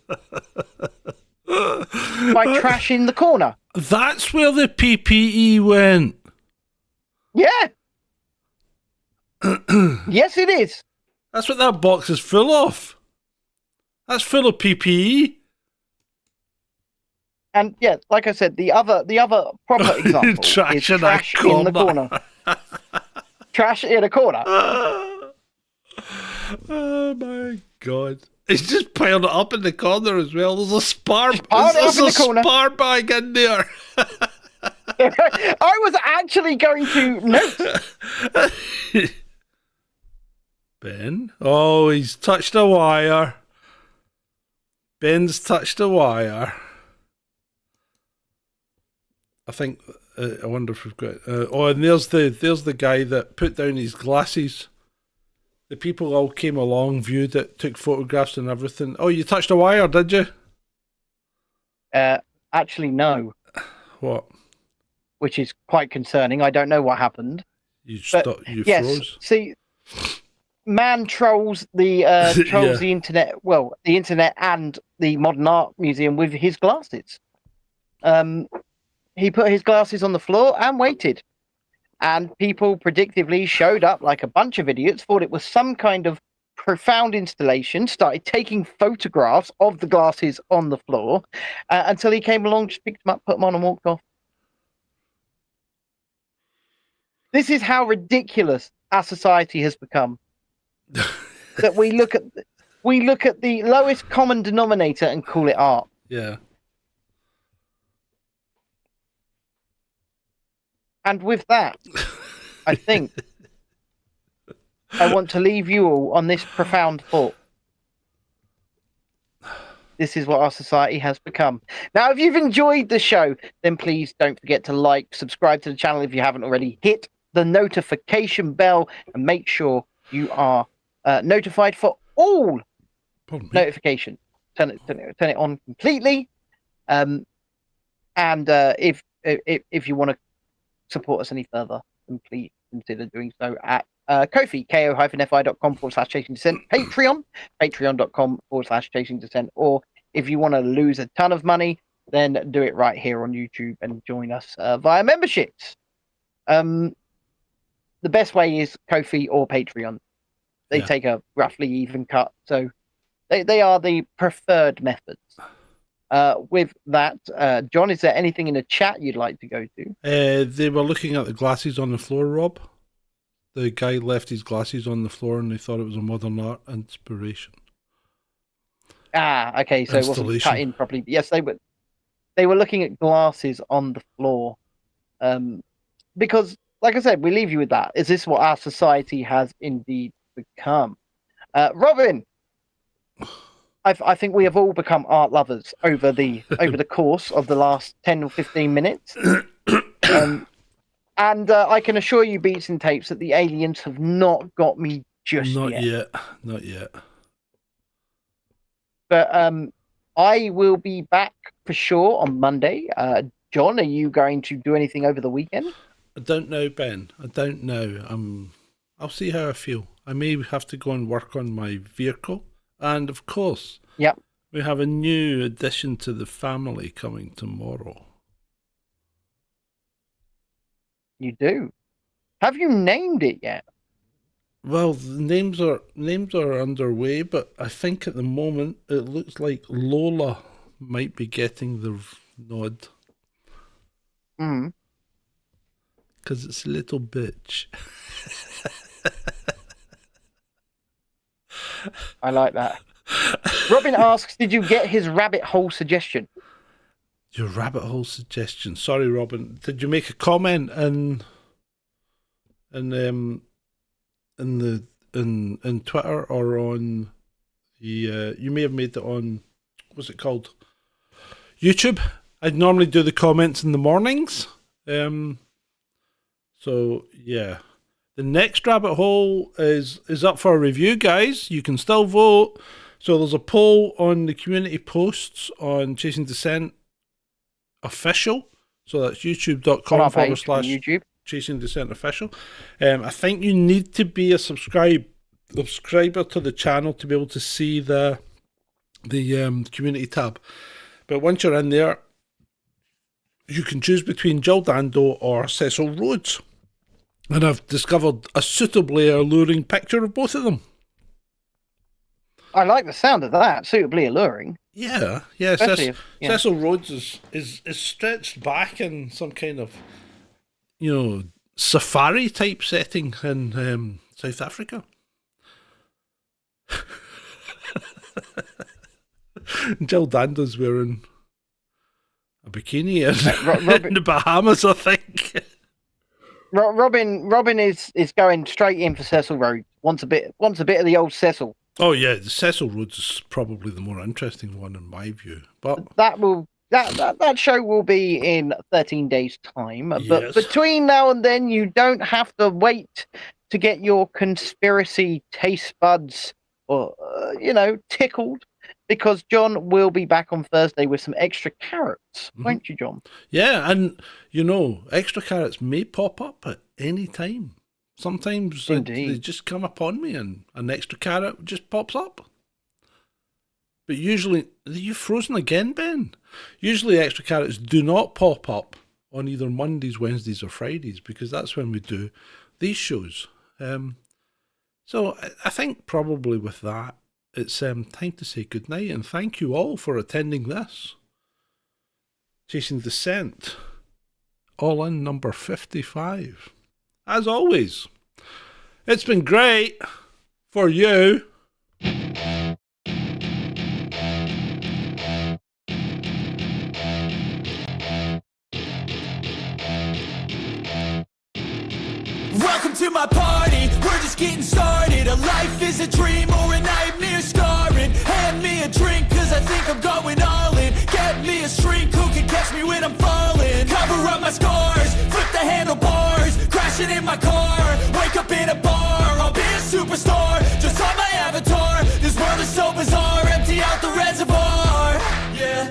by trash in the corner. That's where the PPE went. Yeah. Yes, it is. That's what that box is full of. That's full of PPE. And yeah, like I said, the other proper example Trash is in trash a in the corner. Trash in a corner. Oh my god. He's just piled it up in the corner as well. There's a spar bag in there. I was actually going to note. Ben? Oh, he's touched a wire. Ben's touched a wire. I think I wonder if we've got. Oh, and there's the guy that put down his glasses. The people all came along, viewed it, took photographs and everything. Oh, you touched a wire, did you? Actually, no. What? Which is quite concerning. I don't know what happened. You yes, froze. See, man trolls the Yeah. the internet. Well, the internet and the Modern Art Museum with his glasses. He put his glasses on the floor and waited. And people predictively showed up like a bunch of idiots, thought it was some kind of profound installation, started taking photographs of the glasses on the floor until he came along, just picked them up, put them on and walked off. This is how ridiculous our society has become. That we look at the lowest common denominator and call it art. Yeah. And with that, I think I want to leave you all on this profound thought. This is what our society has become. Now, if you've enjoyed the show, then please don't forget to like, subscribe to the channel if you haven't already, hit the notification bell, and make sure you are notified for all notifications. Turn it on completely. And if you want to support us any further, then please consider doing so at Ko-fi, ko-fi.com/Chasing Dissent, patreon.com/Chasing Dissent, or if you want to lose a ton of money, then do it right here on YouTube and join us via memberships. The best way is Ko-fi or Patreon. They take a roughly even cut, so they are the preferred methods. With that, John, is there anything in the chat you'd like to go to? They were looking at the glasses on the floor, Rob. The guy left his glasses on the floor and they thought it was a modern art inspiration. Ah, okay, so it wasn't cut in properly. Yes, they were looking at glasses on the floor. Because, like I said, we leave you with that. Is this what our society has indeed become? Robin, I think we have all become art lovers over the course of the last 10 or 15 minutes. And I can assure you, Beats and Tapes, that the aliens have not got me just yet. Not yet. But I will be back for sure on Monday. John, are you going to do anything over the weekend? I don't know, Ben. I don't know. I'll see how I feel. I may have to go and work on my vehicle. And of course, we have a new addition to the family coming tomorrow. You do? Have you named it yet? Well, the names are underway, but I think at the moment it looks like Lola might be getting the nod. Because it's a little bitch. I like that. Robin asks, did you get his rabbit hole suggestion? Your rabbit hole suggestion. Sorry, Robin. Did you make a comment in Twitter or on the? You may have made it on. What's it called? YouTube. I'd normally do the comments in the mornings. So yeah. The next rabbit hole is up for a review, guys. You can still vote. So there's a poll on the community posts on Chasing Dissent Official. So that's youtube.com/YouTube Chasing Dissent Official. I think you need to be a subscriber to the channel to be able to see the community tab. But once you're in there, you can choose between Jill Dando or Cecil Rhodes. And I've discovered a suitably alluring picture of both of them. I like the sound of that. Suitably alluring. Yeah. Cecil Rhodes is stretched back in some kind of, safari type setting in South Africa. Jill Dando's wearing a bikini in the Bahamas, I think. Robin is going straight in for Cecil Rhodes. Wants a bit of the old Cecil. Oh yeah, Cecil Rhodes is probably the more interesting one in my view. But that will that show will be in 13 days' time. But Yes. between now and then, you don't have to wait to get your conspiracy taste buds, or tickled, because John will be back on Thursday with some extra carrots, won't you, John? Yeah, and extra carrots may pop up at any time. Sometimes they just come upon me and an extra carrot just pops up. But usually, are you frozen again, Ben? Usually extra carrots do not pop up on either Mondays, Wednesdays or Fridays, because that's when we do these shows. So I think probably with that, it's time to say goodnight, and thank you all for attending this Chasing Dissent All In number 55. As always, it's been great for you. Welcome to my party, we're just getting started. A life is a dream or a nightmare scarring. Hand me a drink cause I think I'm going all in. Get me a shrink who can catch me when I'm falling. Cover up my scars, flip the handlebars. Crashing in my car, wake up in a bar. I'll be a superstar, just on my avatar. This world is so bizarre, empty out the reservoir. Yeah,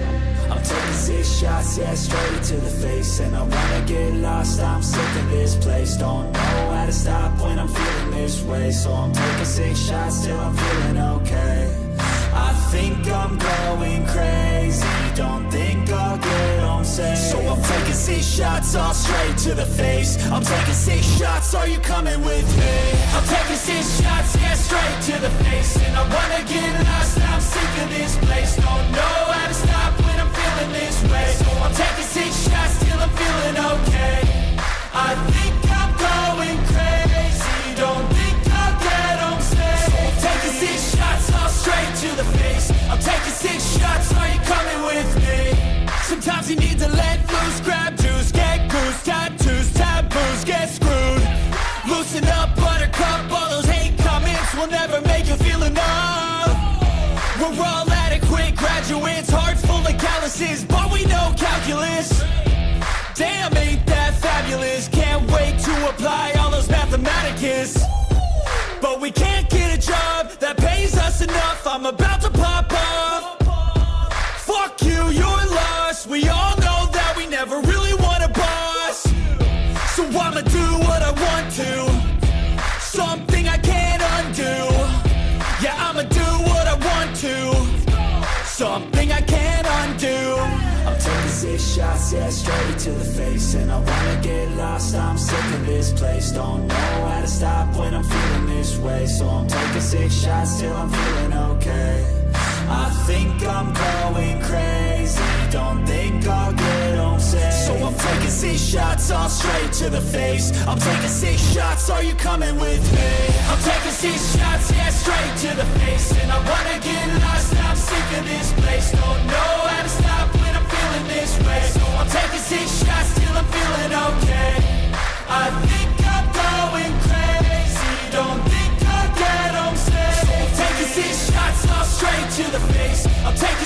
I'm taking 6 shots, yeah, straight to the face. And I wanna get lost, I'm sick of this place. Don't know how to stop when I'm feeling this way. So I'm taking 6 shots till I'm feeling okay. I think I'm going crazy, don't think I'll get home safe. So I'm taking 6 shots all straight to the face. I'm taking 6 shots, are you coming with me? I'm taking 6 shots, yeah, straight to the face. And I wanna get lost, I'm sick of this place. Don't know how to stop when I'm feeling this way. So I'm taking 6 shots till I'm feeling okay. I think I'm going crazy, don't think I'll get home safe. So I'm taking 6 shots all straight to the face. I'm taking 6 shots, are you coming with me? Sometimes you need to let loose, grab juice, get goose, tattoos, taboos, get screwed. Loosen up, buttercup, all those hate comments will never make you feel enough. We're all adequate graduates, hearts full of calluses, but we know calculus. Damn, ain't that fabulous? Can't wait to apply all those mathematicus. But we can't get a job that pays us enough. I'm about to pop off. Fuck you, you're lost. We all know that we never really want a boss. So I'ma do what I want to, something I can't undo. Yeah, I'ma do what I want to, something I can't undo. I'm taking 6 shots, yeah, straight to the face. And I wanna get lost, I'm sick of this place. Don't know how to stop when I'm feeling this way. So I'm taking 6 shots till I'm feeling okay. I think I'm going crazy, don't think I'll get home safe. So I'm taking 6 shots all straight to the face. I'm taking 6 shots, are you coming with me? I'm taking 6 shots, yeah, straight to the face. And I wanna get lost, I'm sick of this place. Don't know how to stop when I'm feeling this way. So I'm taking 6 shots till I'm feeling okay. I think I'm going crazy, don't think I'll get home safe. So I'm taking 6 shots all straight to the face. I'm taking